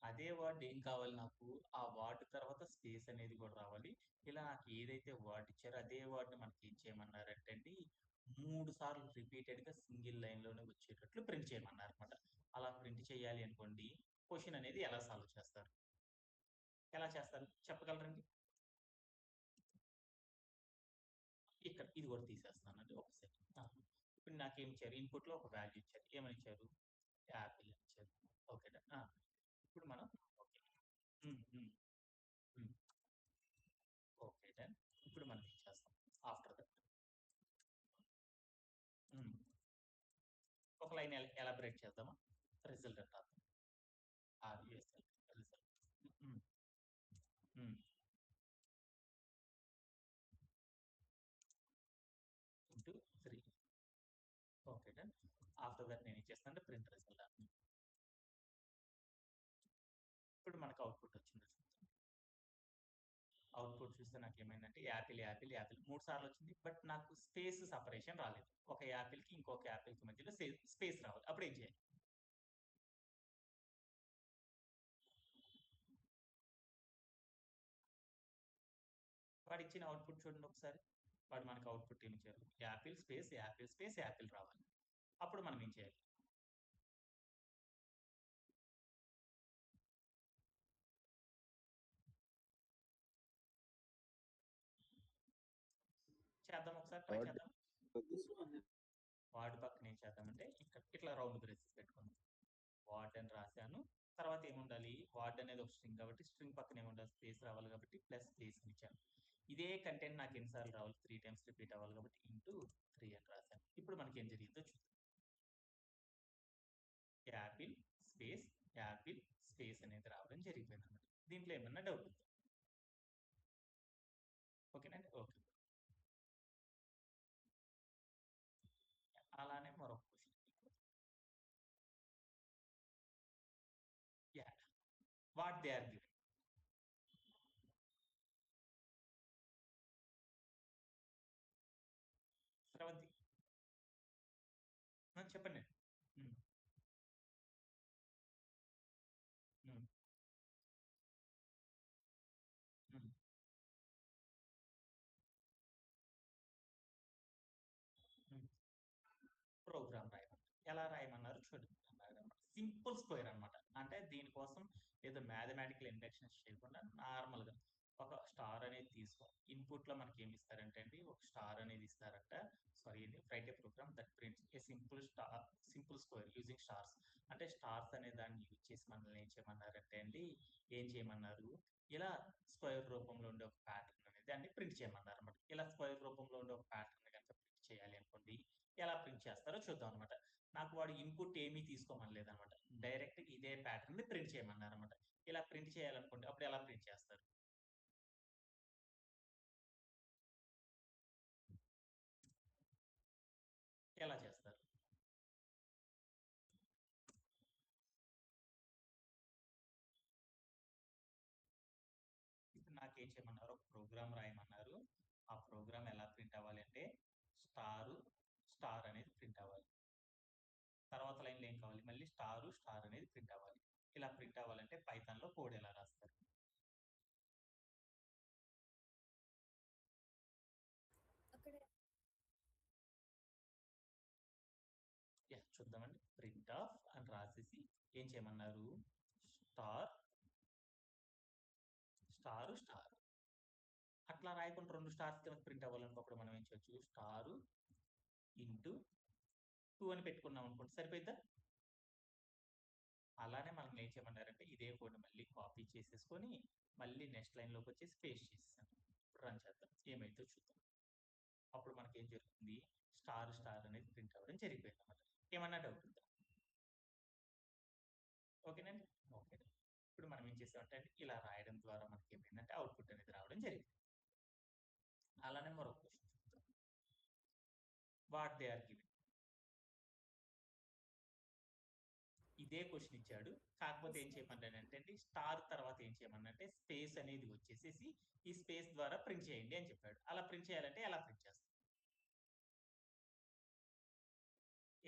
అదే వర్డ్ ఏం కావాలి నాకు, ఆ వర్డ్ తర్వాత స్పేస్ అనేది కూడా రావాలి. ఇలా నాకు ఏదైతే వర్డ్ ఇచ్చారో అదే వర్డ్ మనకి ఏం చేయమన్నారంటే అండి 3 సార్లు రిపీటెడ్ గా సింగిల్ లైన్ లోనే వచ్చేటట్లు ప్రింట్ చేయమన్నారు అనమాట. అలా ప్రింట్ చేయాలి అనుకోండి, క్వశ్చన్ అనేది ఎలా సాల్వ్ చేస్తారు, ఎలా చేస్తారు చెప్పగలరండి? ఇక్కడ ఇది కూడా తీసేస్తానండి ఒక సెకండ్. ఇప్పుడు నాకేం ఇచ్చారు, ఇన్పుట్ లో ఒక వాల్యూ ఇచ్చారు, ఏమని ఇచ్చారు, యాపిల్ ఇచ్చారు. ఓకే, ఇప్పుడు మనం ఓకే ఓకే డన్. ఇప్పుడు మనం ఏం చేస్తాం, ఆఫ్టర్ దట్ ఒక లైన్ ఎలాబరేట్ చేద్దామా, రిజల్ట్ అంటారు RUSL result into 3. Okay done. After that నేను ఏం చేస్తానంటే ప్రింట్ రిజల్ట్ అని. ఇప్పుడు మనకు అవుట్పుట్ వచ్చింది. అవుట్పుట్ చూస్తే నాకు ఏమైందంటే యాపిల్ యాపిల్ యాపిల్ 3 సార్లు వచ్చింది, బట్ నాకు స్పేస్ సపరేషన్ రాలేదు. ఒక యాపిల్ కి ఇంకొక యాపిల్ కి మధ్యలో స్పేస్ రావాలి. అప్పుడు ఏం చేయాలి? వాడు ఇచ్చిన అవుట్పుట్ చూడండి ఒకసారి. వాడు మనకు అవుట్పుట్ ఏమి ఇచ్చారు, Apple space Apple space Apple రావాలి. అప్పుడు మనం ఏం చేయాలి? చేద్దాం ఒకసారి, ట్రై చేద్దాం. వార్డ్ పక్కన ఏం చేద్దామంటే ఇక్కడ ఇట్లా రౌండ్ బ్రేసెస్ పెట్టుకుందాం. వార్డ్ అని రాశాను, తర్వాత ఏముండాలి, వార్డ్ అనేది ఒక స్ట్రింగ్ కాబట్టి స్ట్రింగ్ పక్కన ఏముండాలి, స్పేస్ రావాలి కాబట్టి ప్లస్ స్పేస్ ఇచ్చాను. ఇదే కంటెంట్ నాకు ఎన్నిసార్లు రావాలి, 3 times రిపీట్ అవ్వాలి కాబట్టి ఇంటూ 3 అని రాశాను. ఇప్పుడు మనకి ఏం జరిగిందో చూద్దాం. యాపిల్ స్పేస్ అనేది రావడం జరిగిపోయింది అన్నమాట. దీంట్లో ఏమన్నా డౌట్ ఉందా? ఓకేనండి, ఓకే. అలానే మరొక question, what they are given. Sravanthi చెప్పండి. ప్రోగ్రామ్ రాయమన్నారు. ఎలా రాయమన్నారు చూడండి. సింపుల్ స్క్వేర్ అనమాట. అంటే దీనికోసం ఏదో మ్యాథమెటికల్ ఇండక్షన్స్ చేయకుండా నార్మల్గా ఒక స్టార్ అనేది తీసుకో. ఇన్పుట్ లో మనకి ఏమి ఇస్తారంటే అండి, ఒక స్టార్ అనేది ఇస్తారంట. సారీ అండి, write a program that prints a simple square using stars. అంటే స్టార్స్ అనే దాన్ని యూజ్ చేసి మనల్ని ఏం చేయమన్నారంటే అండి, ఏం చేయమన్నారు, ఇలా స్క్వేర్ రూపంలో ఉండే ఒక ప్యాటర్న్ అనేది దాన్ని ప్రింట్ చేయమన్నారు అనమాట. ఇలా స్క్వేర్ రూపంలో ఉండే ఒక ప్యాటర్న్ కనుక ప్రింట్ చేయాలి అనుకోండి, ఎలా ప్రింట్ చేస్తారో చూద్దాం అనమాట. నాకు వాడు ఇన్పుట్ ఏమీ తీసుకోమని లేదనమాట, డైరెక్ట్ ఇదే ప్యాటర్న్ ని ప్రింట్ చేయమన్నారు అనమాట. ఇలా ప్రింట్ చేయాలనుకోండి, అప్పుడు ఎలా ప్రింట్ చేస్తారు? ఎలా చేస్తారు? ఏం చేయమన్నారు, ఒక ప్రోగ్రామ్ రాయమన్నారు. ఆ ప్రోగ్రామ్ ఎలా ప్రింట్ అవ్వాలి అంటే స్టార్ అనేది ప్రింట్ అవ్వాలి. తర్వాత లైన్లో ఏం కావాలి, మళ్ళీ స్టార్ అనేది ప్రింట్ అవ్వాలి. ఇలా ప్రింట్ అవ్వాలంటే పైథాన్లో కోడ్ ఎలా రాస్తారు? అక్కడ చూద్దామండి. ప్రింట్ ఆఫ్ అని రాసేసి ఏం చేయమన్నారు, స్టార్ అట్లా రాయకుండా 2 స్టార్స్ కనుక ప్రింట్ అవ్వాలనుకున్నప్పుడు మనం ఏం చేయొచ్చు, స్టార్ ఇంటూ 2 అని పెట్టుకున్నాం అనుకోండి, సరిపోయిద్దా? అలానే మనం ఏం చేయమన్నారంటే ఇదే కోడ్ మళ్ళీ కాపీ చేసేసుకొని మళ్ళీ నెక్స్ట్ లైన్లోకి వచ్చేసి పేస్ట్ చేసేసాను. ఇప్పుడు రన్ చేద్దాం, ఏమైతే చూద్దాం. అప్పుడు మనకి ఏం జరుగుతుంది, స్టార్ అనేది ప్రింట్ అవ్వడం జరిగిపోయింది అన్నమాట. ఏమన్నా డౌట్ ఉందా? ఓకేనండి. ఓకే. ఇప్పుడు మనం ఏం చేసామంటే ఇలా రాయడం ద్వారా మనకి ఏమైందంటే అవుట్పుట్ అనేది రావడం జరిగింది. అలానే మరొక క్వశ్చన్ చూద్దాం. What they are given. ఇదే క్వశ్చన్ ఇచ్చాడు, కాకపోతే ఏం చేయమన్నాడంటే అండి, స్టార్ తర్వాత ఏం చేయమన్నంటే స్పేస్ అనేది వచ్చేసేసి ఈ స్పేస్ ద్వారా ప్రింట్ చేయండి అని చెప్పాడు. అలా ప్రింట్ చేయాలంటే ఎలా ప్రింట్ చేస్తాం?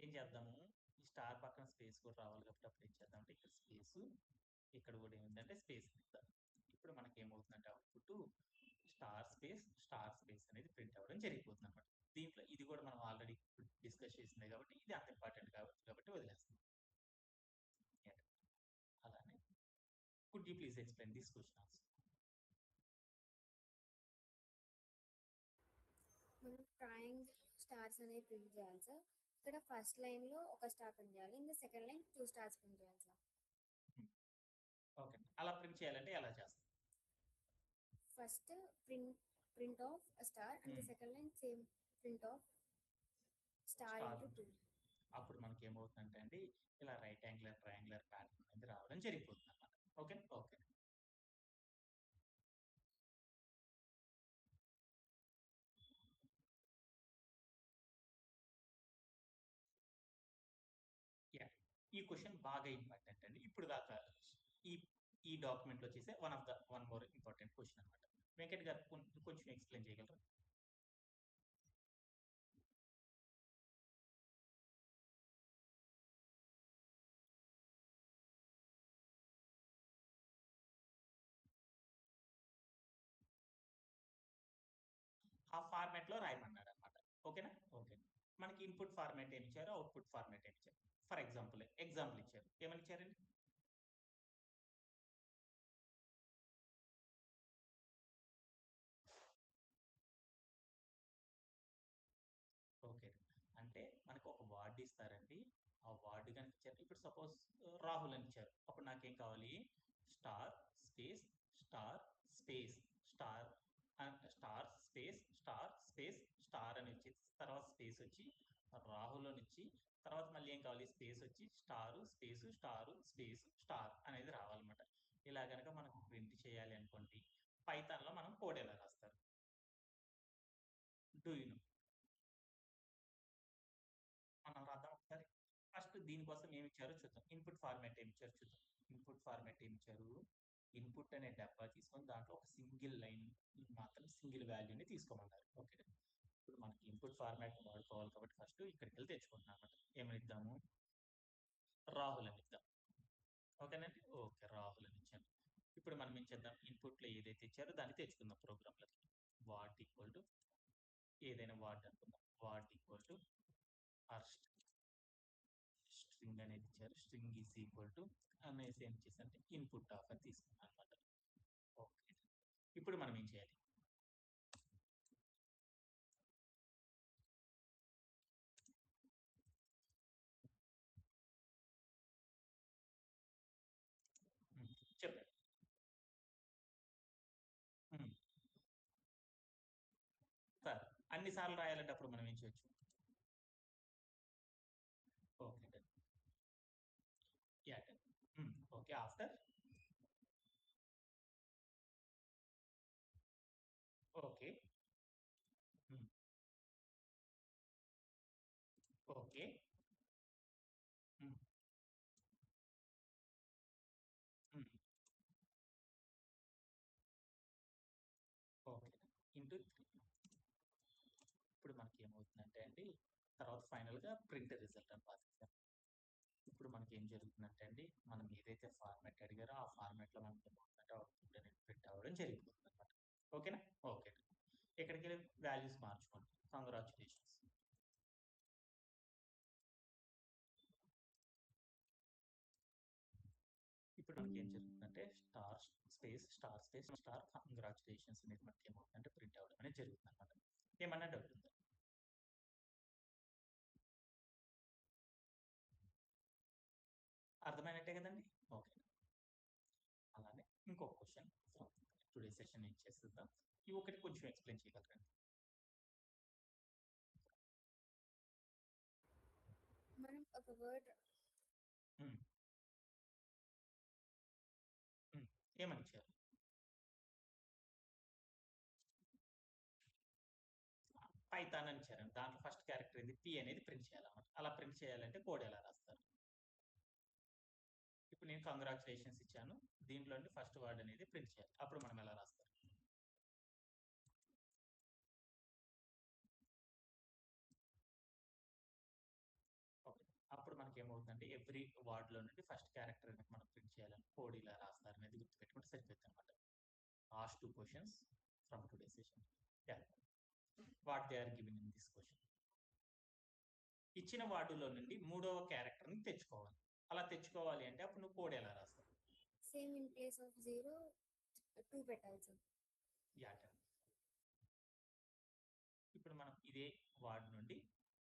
ఏం చేద్దాము, ఈ స్టార్ పక్కన స్పేస్ కూడా రావాలి కాబట్టి అప్పుడు ఏం చేద్దామంటే ఇక్కడ స్పేస్, ఇక్కడ కూడా ఏమిటంటే స్పేస్ ఇద్దాం. ఇప్పుడు మనకి ఏమవుతుందంటే అవుట్పుట్ స్టార్ స్పేస్ అనేది ప్రింట్ అవ్వడం జరిగిపోతుంది అనమాట. దీంట్లో ఇది కూడా మనం ఆల్రెడీ డిస్కస్ చేసిందే కాబట్టి ఇది అంత ఇంపార్టెంట్ కాబట్టి వదిలేస్తాం. అలానే could you please explain this question also? మనం ట్రయాంగిల్ స్టార్స్ అనేది ప్రింట్ చేయాలి సార్. ఇక్కడ ఫస్ట్ లైన్లో ఒక స్టార్ ప్రింట్ చేయాలి, ఇంకా సెకండ్ లైన్ 2 స్టార్స్ ప్రింట్ చేయాలి సార్. ఓకే, అలా ప్రింట్ చేయాలంటే ఎలా చేస్తాం? First print of star and second line same print of star into 2. అప్పుడు మనకి ఏమవుతుందంటే అండి ఇలా రైట్ యాంగులర్ ట్రయాంగులర్ ప్యాటర్న్ అనేది రావడం జరిగిపోతుంది అన్నమాట. ఓకే. ఓకే. ఈ క్వశ్చన్ బాగా ఇంపార్టెంట్ అండి. ఇప్పుడు దాకా ఈ డాక్యుమెంట్ లో చేసే వన్ మోర్ ఇంపార్టెంట్ క్వశ్చన్ అనమాట. వెంకట్ గారు కొంచెం ఎక్స్ప్లెయిన్ చేయగలరా? ఆ ఫార్మాట్ లో రాయమన్నాడు అనమాట. ఓకేనా? ఓకే. మనకి ఇన్పుట్ ఫార్మాట్ ఏమి ఇచ్చారు, అవుట్పుట్ ఫార్మాట్ ఏమి ఇచ్చారు. ఫర్ ఎగ్జాంపుల్ ఇచ్చారు. ఏమని ఇచ్చారండి? ఓకే. అంటే మనకు ఒక వార్డు ఇస్తారండి, ఆ వార్డు కనుక ఇచ్చారు. ఇప్పుడు సపోజ్ రాహుల్ అని ఇచ్చారు, అప్పుడు నాకేం కావాలి, star space star space star star అని వచ్చి తర్వాత స్పేస్ వచ్చి రాహుల్ అని వచ్చి తర్వాత మళ్ళీ ఏం కావాలి, స్పేస్ వచ్చి స్టార్ అనేది రావాలన్నమాట. ఇలా కనుక మనకు ప్రింట్ చేయాలి అనుకోండి, పైథాన్లో మనం కోడ్ ఎలా రాస్తారు? Do you know? మనం రాద్దాం ఒకసారి. ఫస్ట్ దీనికోసం ఏమి ఇచ్చారో చూద్దాం. ఇన్పుట్ ఫార్మాట్ ఏమి ఇచ్చారో చూద్దాం. ఇన్పుట్ అనే డబ్బా తీసుకొని దాంట్లో ఒక సింగిల్ లైన్ మాత్రం సింగిల్ వాల్యూని తీసుకోమన్నారు. ఓకే. ఇప్పుడు మనకి ఇన్పుట్ ఫార్మాట్ వాడుకోవాలి కాబట్టి ఫస్ట్ ఇక్కడికి వెళ్ళి తెచ్చుకుంటున్నాం అనమాట. ఏమని ఇద్దాము, రాహుల్ అని ఇద్దాం. ఓకేనండి. ఓకే, రాహుల్ అని ఇచ్చాను. ఇప్పుడు మనం ఏం చేద్దాం, ఇన్పుట్లో ఏదైతే ఇచ్చారో దాన్ని తెచ్చుకుందాం ప్రోగ్రామ్లోకి. వాట్ ఈక్వల్ టు ఏదైనా వాట్ అనుకుందాం, వాట్ ఈక్వల్ టు స్ట్రింగ్ అనేది ఇచ్చారు, స్ట్రింగ్ ఈజ్ ఈక్వల్ టు అనేసి ఏం చేశారంటే ఇన్పుట్ ఆఫ్ అని తీసుకున్నాం అనమాట. ఓకే. ఇప్పుడు మనం ఏం చేయాలి, చెప్పండి. సార్ అన్ని సార్లు రాయాలంటే అప్పుడు మనం ఏం చేయొచ్చు? Okay. Okay. After okay. Okay. To 3. ఇప్పుడు మనకి ఏమవుతుందంటే అండి తర్వాత ఫైనల్గా ప్రింట్ రిజల్ట్ అని రాసేసాం. ఇప్పుడు మనకి ఏం జరుగుతుందంటే అండి మనం ఏదైతే ఫార్మాట్ అడిగారో ఆ ఫార్మాట్లో మనకి ఏమవుతుందంటే అవుట్పుట్ అనేది ప్రింట్ అవ్వడం జరిగిపోతుంది అనమాట. ఓకేనా? ఓకే. ఇక్కడికి వెళ్ళి వాల్యూస్ మార్చుకోండి. కంగ్రాచులేషన్స్. ఇప్పుడు మనకి ఏం జరుగుతుందంటే స్టార్ స్పేస్ కంగ్రాచులేషన్స్ అనేది మనకి ఏమవుతుందంటే ప్రింట్ అవ్వడం అనేది జరుగుతుంది అనమాట. ఏమన్నా డౌట్ ఉందా? అర్థమైనట్టే కదండి? ఓకే. అలానే ఇంకో క్వశ్చన్ ఫ్రమ్ టుడే సెషన్ ఏం చేస్తుందాం. ఈ ఒకటి కొంచెం ఎక్స్ప్లెయిన్ చేయగలరండి? మనం ఒక వర్డ్ ఏమని ఇచ్చారు? పైథాన్ అని ఇచ్చారండి. దాంట్లో ఫస్ట్ క్యారెక్టర్ ఏంది? పి అనేది ప్రింట్ చేయాలన్నమాట. అలా ప్రింట్ చేయాలంటే కోడ్ ఎలా రాస్తారు? ఇప్పుడు నేను కంగ్రాచులేషన్స్ ఇచ్చాను. దీంట్లో ఫస్ట్ వర్డ్ అనేది ప్రింట్ చేయాలి. అప్పుడు మనం ఎలా రాస్తారు? ఓకే. అప్పుడు మనకి ఏమవుతుందంటే ఎవ్రీ వర్డ్లో నుండి ఫస్ట్ క్యారెక్టర్ అనేది మనం ప్రింట్ చేయాలని కోడ్ ఇలా రాస్తారు అనేది గుర్తుపెట్టుకుంటే సరిపోతుంది అనమాట. Last 2 questions from today session. What they are given in this question. ఇచ్చిన వాటిలో నుండి మూడవ క్యారెక్టర్ని తెచ్చుకోవాలి. అలా తెచ్చుకోవాలి అంటే అప్పుడు నువ్వు కోడ్ ఎలా రాస్తావు? సేమ్ ఇన్ ప్లేస్ ఆఫ్ 0 2 పెట్టాలి సార్. ఇప్పుడు మనం ఇదే వార్డ్ నుండి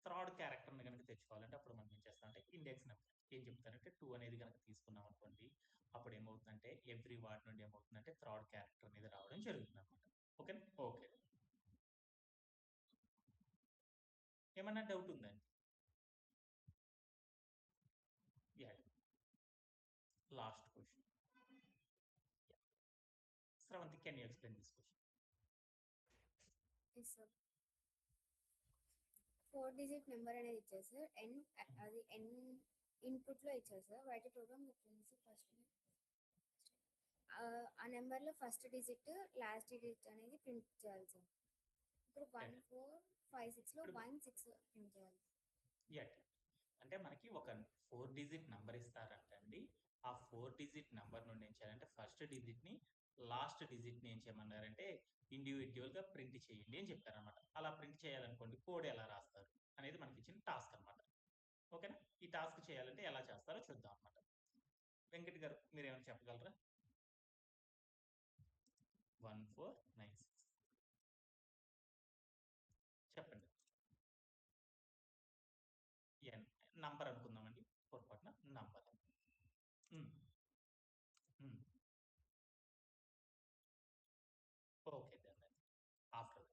థర్డ్ క్యారెక్టర్ని కనుక తెచ్చుకోవాలంటే అప్పుడు మనం ఏం చేస్తామంటే ఇండెక్స్ నెంబర్ ఏం చెప్తారంటే 2 అనేది కనుక తీసుకున్నాం అనుకోండి అప్పుడు ఏమవుతుందంటే ఎవ్రీ వార్డ్ నుండి ఏమవుతుందంటే థర్డ్ క్యారెక్టర్ అనేది రావడం జరుగుతుంది అనమాట. ఓకే. ఓకే. ఏమన్నా డౌట్ ఉందండి? Last question. Sravanti, can you explain this question? Yes sir. 4 digit number అనేది ఇచ్చారు సార్. అది n ఇన్పుట్ లో ఇచ్చారు సార్. రైట్ ప్రోగ్రామ్ ఫస్ట్ ఆ నెంబర్ లో ఫస్ట్ డిజిట్ లాస్ట్ డిజిట్ అనేది ప్రింట్ చేయాలి సార్. ఇప్పుడు 1 4 5 6 లో 1 6 ప్రింట్ చేయాలి. అంటే మనకి ఒక 4 డిజిట్ నెంబర్ ఇస్తారంటండి. ఆ 4 డిజిట్ నెంబర్ నుండి ఏం చేయాలంటే ఫస్ట్ డిజిట్ ని లాస్ట్ డిజిట్ ని ఏం చేయమన్నారంటే ఇండివిజువల్ గా ప్రింట్ చేయండి అని చెప్పారనమాట. అలా ప్రింట్ చేయాలనుకోండి కోడ్ ఎలా రాస్తారు అనేది మనకి ఇచ్చిన టాస్క్ అనమాట. ఓకేనా? ఈ టాస్క్ చేయాలంటే ఎలా చేస్తారో చూద్దాం అనమాట. వెంకట్ గారు మీరు ఏమైనా చెప్పగలరా? 1496 చెప్పండి. నంబర్ అనుకుందామండి పొరపాటున నంబర్. ఓకే దెన్ ఆఫ్టర్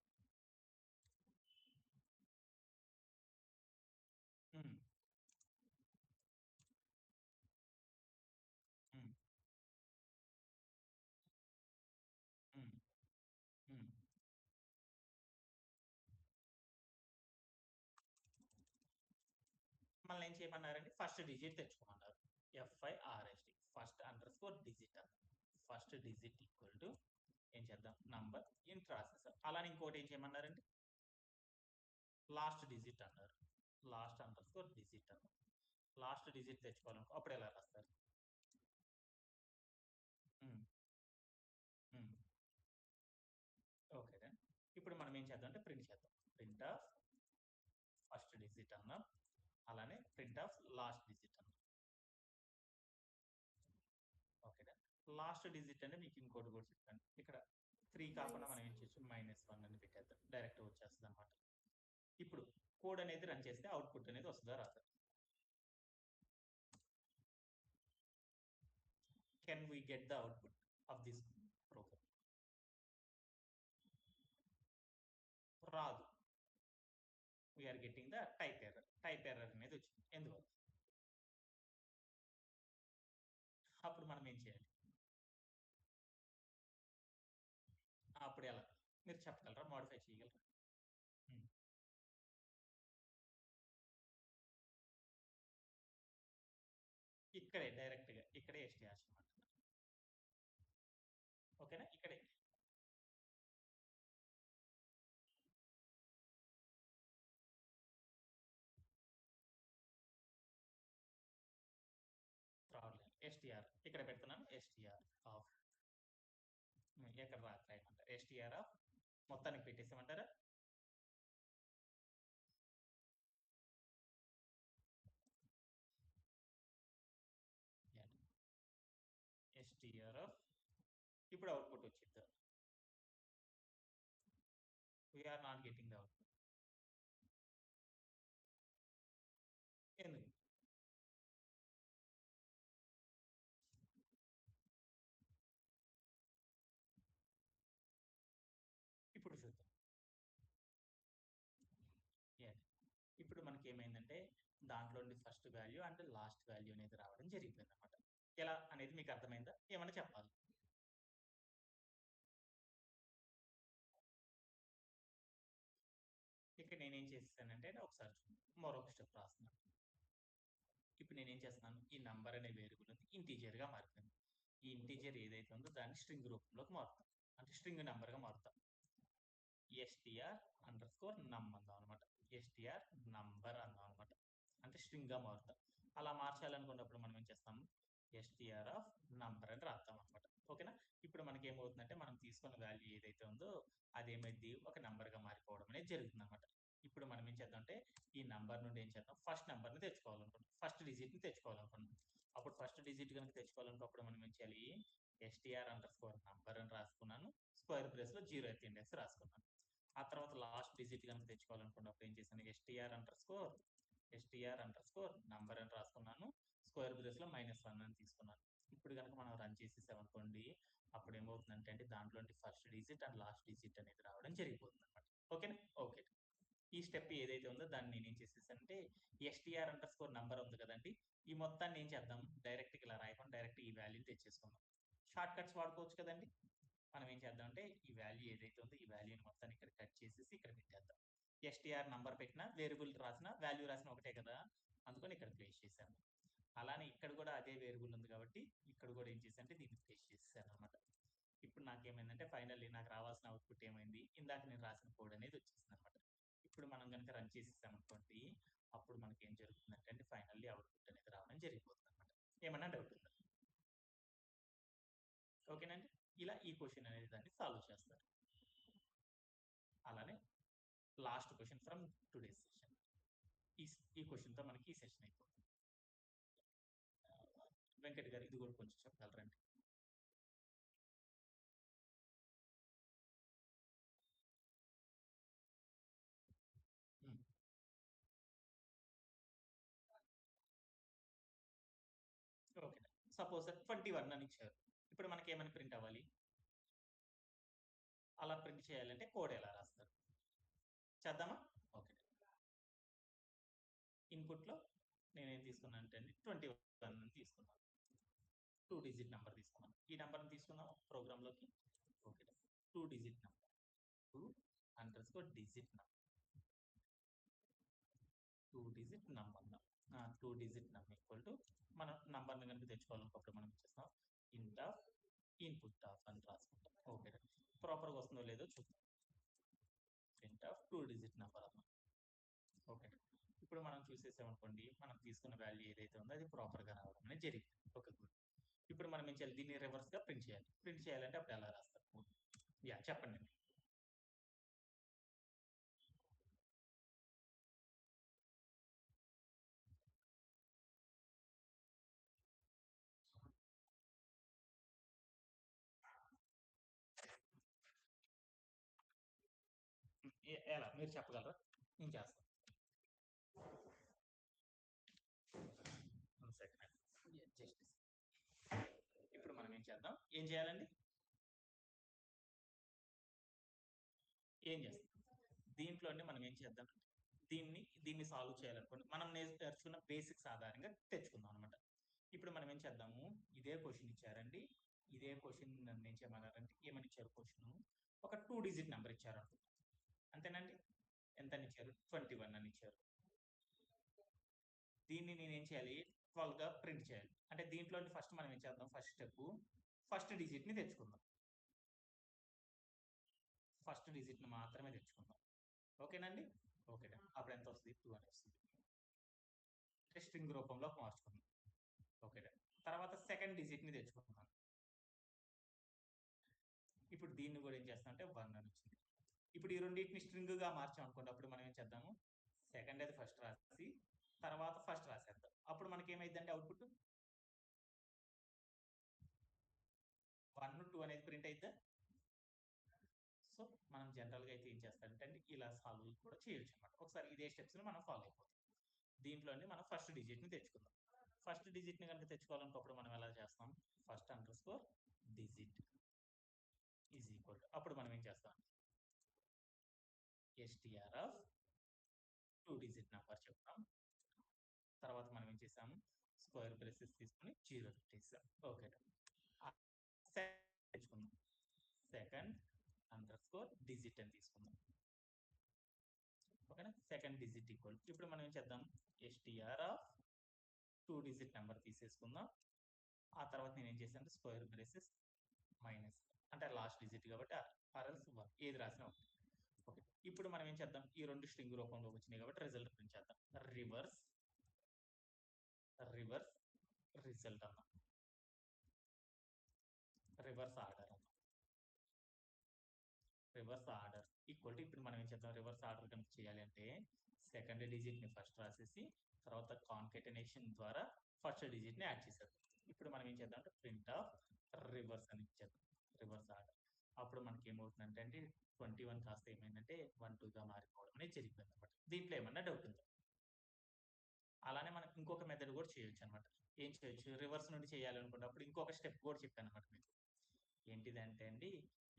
మళ్ళీ ఏం చేయమన్నారండి? ఫస్ట్ డిజిట్ తెచ్చుకోమన్నారు. FIRST first underscore digit అన్నారు. ఫస్ట్ డిజిట్ ఈక్వల్ టు ఏం చేద్దాం నంబర్ ఇన్ ప్రాసెసర్. అలానే ఇంకోటి ఏం చేయమన్నారండి? లాస్ట్ డిజిట్ అన్నారు. లాస్ట్ అండర్ స్కోర్ డిజిట్ అన్నారు. లాస్ట్ డిజిట్ తెచ్చుకోవాలనుకో అప్పుడు ఎలా రాస్తారు? ఓకే. ఇప్పుడు మనం ఏం చేద్దాం అంటే ప్రింట్ చేద్దాం. ప్రింట్ ఆఫ్ ఫస్ట్ డిజిట్ అన్నాం. అలానే ప్రింట్ ఆఫ్ లాస్ట్ డిజిట్ అన్నాం. ఓకేనా? లాస్ట్ డిజిట్ అంటే మీకు ఇంకోటి కూడా చెప్తాను. ఇక్కడ 3 కాకుండా మనం ఏం చేయొచ్చు -1 అని పెట్టేద్దాం. డైరెక్ట్ వచ్చేస్తుంది అనమాట. ఇప్పుడు కోడ్ అనేది రన్ చేస్తే అవుట్పుట్ అనేది వస్తుందా రాదా? Can we get the output of this program? రాదు. we are getting the type error. Type error అనేది వచ్చింది. ఎందువల్ల? అప్పుడు మనం ఏం చేయాలి? అప్పుడు ఎలా మీరు చెప్పగలరా? మోడిఫై చేయగలరా? ఇక్కడే డైరెక్ట్ గా ఇక్కడే STR ఓకేనా? ఇక్కడే ఎస్టీఆర్ ఇక్కడ పెడుతున్నాను. ఎస్టీఆర్ ఆఫ్ ఎక్కడ రాయమంటారు. ఎస్టీఆర్ ఆఫ్ మొత్తానికి పెట్టేసామంటారా? ఎస్టీఆర్ ఆఫ్ ఇప్పుడు అవుట్పుట్ వచ్చింది. We are not getting the output. ఎందుకు? ఇప్పుడు చూద్దాం. ఇప్పుడు మనకి ఏమైందంటే దాంట్లో first value and last value అనేది రావడం జరిగిపోయింది అనమాట. ఎలా అనేది మీకు అర్థమైందా? ఏమన్నా చెప్పాలి? ఇక్కడ నేనేం చేస్తానంటే ఒకసారి మరొక స్టెప్ రాస్తున్నాను. ఇప్పుడు నేనేం చేస్తున్నాను, ఈ నంబర్ అనే వేరియబుల్ ఉంది ఇంటీజర్ గా మారుతుంది. ఈ ఇంటీజర్ ఏదైతే ఉందో దాన్ని స్ట్రింగ్ రూపంలోకి మారుతాం, అంటే స్ట్రింగ్ నంబర్ గా మారుతాం. ఎస్టీఆర్ అండర్ స్కోర్ నమ్ అందాం అనమాట. ఎస్టీఆర్ నంబర్ అందాం అనమాట, అంటే స్ట్రింగ్ గా మారుతాం. అలా మార్చాలనుకున్నప్పుడు మనం ఏం చేస్తాము, ఎస్టీఆర్ ఆఫ్ నంబర్ అని రాస్తాం అనమాట. ఓకేనా? ఇప్పుడు మనకి ఏమవుతుందంటే మనం తీసుకున్న వాల్యూ ఏదైతే ఉందో అదేమైంది ఒక నంబర్ గా మారిపోవడం అనేది జరుగుతుంది అనమాట. ఇప్పుడు మనం ఏం చేద్దాం అంటే ఈ నంబర్ నుండి ఏం చేద్దాం, ఫస్ట్ నెంబర్ ని తెచ్చుకోవాలనుకుంటున్నాం, ఫస్ట్ డిజిట్ ని తెచ్చుకోవాలనుకుంటున్నాం. అప్పుడు ఫస్ట్ డిజిట్ కనుక తెచ్చుకోవాలనుకున్నప్పుడు మనం ఏం చేయాలి, ఎస్టీఆర్ అండర్ స్కోర్ నంబర్ అని రాసుకున్నాను, స్క్వేర్ బ్రేస్ లో 0 ఎత్ ఇండెక్స్ రాసుకున్నాను. ఆ తర్వాత లాస్ట్ డిజిట్ కనుక తెచ్చుకోవాలనుకున్నప్పుడు ఏం చేశాను, ఎస్టీఆర్ అండర్ స్కోర్ నంబర్ అని రాసుకున్నాను, స్క్వేర్ బ్రేస్ లో -1 అని తీసుకున్నాను. ఇప్పుడు కనుక మనం రన్ చేసేసామనుకోండి, అప్పుడు ఏమవుతుందంటే అంటే దాంట్లో first digit and last digit అనేది రావడం జరిగిపోతుంది అనమాట. ఓకేనా? ఓకే. ఈ స్టెప్ ఏదైతే ఉందో దాన్ని నేను ఏం చేసేసానంటే ఎస్టీఆర్ అండర్ స్కోర్ నంబర్ ఉంది కదండి, ఈ మొత్తాన్ని ఏం చేద్దాం, డైరెక్ట్ ఇలా రాయకుండా డైరెక్ట్ ఈ వాల్యూని తెచ్చేసుకుందాం. షార్ట్ కట్స్ వాడుకోవచ్చు కదండి. మనం ఏం చేద్దాం అంటే ఈ వాల్యూ ఏదైతే ఉందో ఈ వాల్యూని మొత్తాన్ని ఇక్కడ కట్ చేసేసి ఇక్కడ పెట్టేద్దాం. ఎస్టీఆర్ నంబర్ పెట్టిన, వేరియబుల్ రాసిన, వాల్యూ రాసిన ఒకటే కదా, అందుకని ఇక్కడ ప్లేస్ చేశాను. అలానే ఇక్కడ కూడా అదే వేరియబుల్ ఉంది కాబట్టి ఇక్కడ కూడా ఏం చేశానంటే దీన్ని ప్లేస్ చేసేసాను అనమాట. ఇప్పుడు నాకేమైందంటే ఫైనల్లీ నాకు రావాల్సిన అవుట్పుట్ ఏమైంది, ఇందాక నేను రాసిన కోడ్ అనేది వచ్చేసింది అనమాట. ఇప్పుడు మనం కనుక రన్ చేసేసామనుకోండి, అప్పుడు మనకి ఏం జరుగుతుందంటే అంటే ఫైనల్లీ అవుట్పుట్ అనేది రావడం జరిగిపోతుంది అనమాట. ఏమన్నా డౌట్ ఉందా? ఓకేనండి. ఇలా ఈ క్వశ్చన్ అనేది దాన్ని సాల్వ్ చేస్తారు. అలానే last question from today's session. ఈ క్వశ్చన్ తో మనకి ఈ సెషన్ అయిపోతుంది. వెంకట్ గారు ఇది కూడా కొంచెం చెప్పగలరండి. ఓకే. సపోజ్ 21 అని ఇచ్చారు. ఇప్పుడు మనకి ఏమని ప్రింట్ అవ్వాలి, అలా ప్రింట్ చేయాలంటే కోడ్ ఎలా రాస్తారు చేద్దామా? ఓకే. ఇన్పుట్ లో నేనేం తీసుకున్నాను అంటే 21 అని తీసుకున్నాను, 2 డిజిట్ నెంబర్ తీసుకున్నాను. ఈ నెంబర్ని తీసుకున్నాం ప్రోగ్రామ్ లోకి. Okay. 2 digit number, 2 under score digit number, 2 digit number 2 digit number equal to మనం నంబర్ని కనుక తెచ్చుకోవాలనుకోప్పుడు మనం ఇచ్చేస్తాం ఇంట్ ఆఫ్ ఇన్పుట్ ఆఫ్ అని రాసుకుంటాం. ఓకే. ప్రాపర్గా వస్తుందో లేదో చూద్దాం. ఇంట్ ఆఫ్ 2 డిజిట్ నెంబర్ అన్నమాట. ఓకే. ఇప్పుడు మనం చూసేసామనుకోండి, మనం తీసుకున్న వాల్యూ ఏదైతే ఉందో అది ప్రాపర్గా రావడం అనేది జరిగింది. Okay, good. ఇప్పుడు మనం ఏం చేయాలి, దీన్ని రివర్స్ గా ప్రింట్ చేయాలి. ప్రింట్ చేయాలంటే అప్పుడు ఎలా రాస్తారు? యా చెప్పండి. ఎలా మీరు చెప్పగలరా? నేను చేస్తాను. ఇప్పుడు మనం ఏం చేద్దాం, ఏం చేయాలండి, ఏం చేస్తాం దీంట్లోనే మనం ఏం చేద్దాం, దీన్ని సాల్వ్ చేయాలనుకోండి మనం నేర్చుకున్న బేసిక్స్ ఆధారంగా తెచ్చుకుందాం అనమాట. ఇప్పుడు మనం ఏం చేద్దాము, ఇదే క్వశ్చన్ ఇచ్చారండి, ఇదే క్వశ్చన్ నన్ను ఏం చేయమన్నారంటే ఏమని ఇచ్చారు, క్వశ్చన్ ఒక 2 డిజిట్ నెంబర్ ఇచ్చారు అనుకుందాం, అంతేనండి. ఎంత అని ఇచ్చారు, 21 అని ఇచ్చారు. దీన్ని నేను ఏం చేయాలి, 12 గా ప్రింట్ చేయాలి. అంటే దీంట్లో ఫస్ట్ మనం ఏం చేద్దాం, ఫస్ట్ స్టెప్ ఫస్ట్ డిజిట్ ని తెచ్చుకుందాం, ఫస్ట్ డిజిట్ ని మాత్రమే తెచ్చుకుందాం. ఓకేనండి. ఓకే, అప్పుడు ఎంత వస్తుంది, 2 అని వస్తుంది. అంటే స్ట్రింగ్ రూపంలో మార్చుకుందాం. ఓకే, తర్వాత సెకండ్ డిజిట్ని తెచ్చుకుంటున్నాను. ఇప్పుడు దీన్ని కూడా ఏం చేస్తాం అంటే 1 అని వచ్చింది. ఇప్పుడు ఈ రెండింటిని స్ట్రింగ్గా మార్చాం అనుకోండి, అప్పుడు మనం ఏం చేద్దాము, సెకండ్ అది ఫస్ట్ రాసి తర్వాత ఫస్ట్ రాసేద్దాం. అప్పుడు మనకి ఏమైందంటే అవుట్పుట్ 1, 2 అనేది ప్రింట్ అయితే. సో మనం జనరల్గా అయితే ఏం చేస్తామంటే ఇలా సాల్వ్ కూడా చేయొచ్చు అనమాట. ఒకసారి ఇదే స్టెప్స్ని మనం ఫాలో అయిపోతాం. దీంట్లోనే మనం ఫస్ట్ డిజిట్ని తెచ్చుకుందాం. ఫస్ట్ డిజిట్ని కనుక తెచ్చుకోవాలనుకోప్పుడు మనం ఎలా చేస్తాం, first underscore digit is equal, అప్పుడు మనం ఏం చేస్తాం, STR ఆఫ్ 2 డిజిట్ నెంబర్ చెప్తాం. తర్వాత మనం ఏం చేసాము, స్క్వేర్ బ్రేసెస్ తీసుకుని 0 పెట్టేసాం. ఓకే, తెచ్చుకుందాం. సెకండ్ అండర్స్కోర్ డిజిట్ అని తీసుకుందాం. ఓకేనా, సెకండ్ డిజిట్ ఈక్వల్, ఇప్పుడు మనం ఏం చేద్దాం, STR ఆఫ్ 2 డిజిట్ నెంబర్ తీసేసుకుందాం. ఆ తర్వాత నేను ఏం చేశాను, స్క్వేర్ బ్రేసెస్ మైనస్, అంటే లాస్ట్ డిజిట్ కాబట్టి RLS 1 ఏది రాసినా ఒకటి. ఓకే, ఇప్పుడు మనం ఏం చేద్దాం, ఈ రెండు స్ట్రింగ్ రూపంలో వచ్చినాయి కాబట్టి రిజల్ట్ ప్రింట్ చేద్దాం. రివర్స్ రిజల్ట్ అన్నాం, రివర్స్ ఆర్డర్ అన్నాం. రివర్స్ ఆర్డర్ ఈక్వల్ టు, ఇప్పుడు మనం ఏం చేద్దాం, రివర్స్ ఆర్డర్ కనుక చేయాలి అంటే సెకండ్ డిజిట్ ని ఫస్ట్ రాసేసి తర్వాత కాన్కెటనేషన్ ద్వారా ఫస్ట్ డిజిట్ ని యాడ్ చేసేద్దాం. ఇప్పుడు మనం ఏం చేద్దాం అంటే ప్రింట్ ఆఫ్ రివర్స్ అని ఇచ్చేద్దాం, రివర్స్ ఆర్డర్. అప్పుడు మనకి ఏమవుతుందంటే 21 కాస్త ఏమైందంటే 12గా మారిపోవడం అనేది జరిగిపోయింది అనమాట. దీంట్లో ఏమన్నా డౌట్ ఉందా? అలానే మనం ఇంకొక మెథడ్ కూడా చేయొచ్చు అనమాట. ఏం చేయొచ్చు, రివర్స్ నుండి చేయాలనుకున్నప్పుడు ఇంకొక స్టెప్ కూడా చెప్పాను అనమాట మీకు. ఏంటిదంటే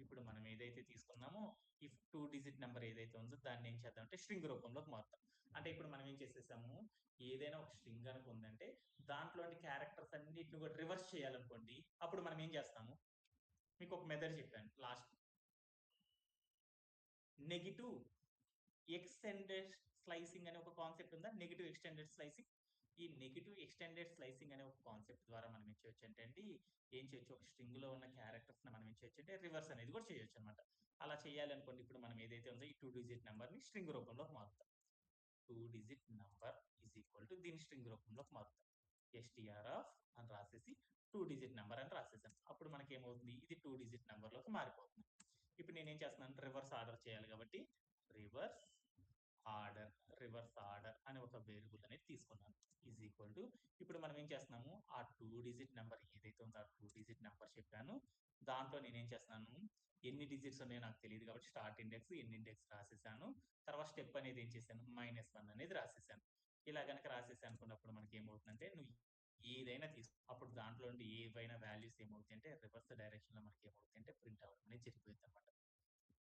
ఇప్పుడు మనం ఏదైతే తీసుకున్నామో ఈ 2 డిజిట్ నెంబర్ ఏదైతే ఉందో దాన్ని ఏం చేద్దాం అంటే స్ట్రింగ్ రూపంలోకి మారుతాం. అంటే ఇప్పుడు మనం ఏం చేసేసాము, ఏదైనా ఒక స్ట్రింగ్ కనుక ఉందంటే దాంట్లోని క్యారెక్టర్స్ అన్నిటిని కూడా రివర్స్ చేయాలనుకోండి, అప్పుడు మనం ఏం చేస్తాము, మీకు ఒక మెథడ్ చెప్పాను లాస్ట్, నెగిటివ్ ఎక్స్టెండెడ్ స్లైసింగ్ అనే ఒక కాన్సెప్ట్ ఉందా, నెగిటివ్ ఎక్స్టెండెడ్ స్లైసింగ్. ఈ నెగిటివ్ ఎక్స్టెండెడ్ స్లైసింగ్ అనే ఒక కాన్సెప్ట్ ద్వారా మనం ఏం చేయొచ్చు అంటే ఏం చేయొచ్చు, ఒక స్ట్రింగ్ లో ఉన్న క్యారెక్టర్స్ మనం ఏం చేయొచ్చు అంటే రివర్స్ అనేది కూడా చేయొచ్చు అనమాట. అలా చేయాలి అనుకోండి, ఇప్పుడు మనం ఏదైతే ఉందో ఈ 2 డిజిట్ నెంబర్ ని స్ట్రింగ్ రూపంలోకి మారుతాం. 2 digit number is equal to దీని స్ట్రింగ్ రూపంలోకి మారుతాం. STR ఆఫ్ అని రాసేసి 2 డిజిట్ నెంబర్ అని రాసేసాం. అప్పుడు మనకి ఏమవుతుంది, ఇది 2 డిజిట్ నెంబర్ లోకి మారిపోతుంది. ఇప్పుడు నేనేం చేస్తున్నాను, రివర్స్ ఆర్డర్ చేయాలి కాబట్టి రివర్స్ ఆర్డర్ అనే ఒక వేరియబుల్ అనేది తీసుకున్నాను. ఈజ్ ఈక్వల్ టు, ఇప్పుడు మనం ఏం చేస్తున్నాము, ఆ 2 డిజిట్ నెంబర్ ఏదైతే ఉందో ఆ 2 డిజిట్ నెంబర్ చెప్పాను, దాంట్లో నేనేం చేస్తున్నాను, ఎన్ని డిజిట్స్ ఉన్నాయో నాకు తెలియదు కాబట్టి స్టార్ట్ ఇండెక్స్ ఎన్ని ఇండెక్స్ రాసేసాను. తర్వాత స్టెప్ అనేది ఏం చేశాను, -1 అనేది రాసేసాను. ఇలా కనుక రాసేసాను అనుకున్నప్పుడు మనకి ఏమవుతుందంటే, నువ్వు ఏదైనా తీసుకో, అప్పుడు దాంట్లో నుండి ఏవైనా వాల్యూస్ ఏమవుతాయి అంటే రివర్స్ డైరెక్షన్ లో మనకి ఏమవుతాయి అంటే ప్రింట్ అవ్వడం అనేది జరిగిపోతుంది అనమాట.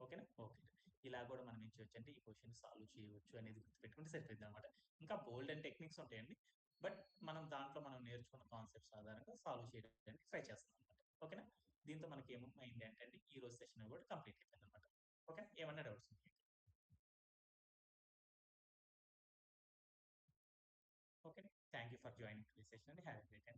ఓకేనా, ఓకే. ఇలా కూడా మనం ఏం చేయొచ్చు అంటే ఈ క్వశ్చన్ సాల్వ్ చేయవచ్చు అనేది గుర్తుపెట్టుకుంటే సరిపోయింది అనమాట. ఇంకా బోల్డ్ అండ్ టెక్నిక్స్ ఉంటాయండి, బట్ మనం దాంట్లో మనం నేర్చుకున్న కాన్సెప్ట్స్ ఆధారంగా సాల్వ్ చేయడానికి ట్రై చేస్తాం అనమాట. ఓకేనా, దీంతో మనకి ఏమైంది అంటే ఈ రోజు సెషన్ కూడా కంప్లీట్ అయిపోయింది అనమాట. ఓకే, ఏమన్నా డౌట్స్ ఉన్నాయి? Okay, thank you for joining this session and have a great day.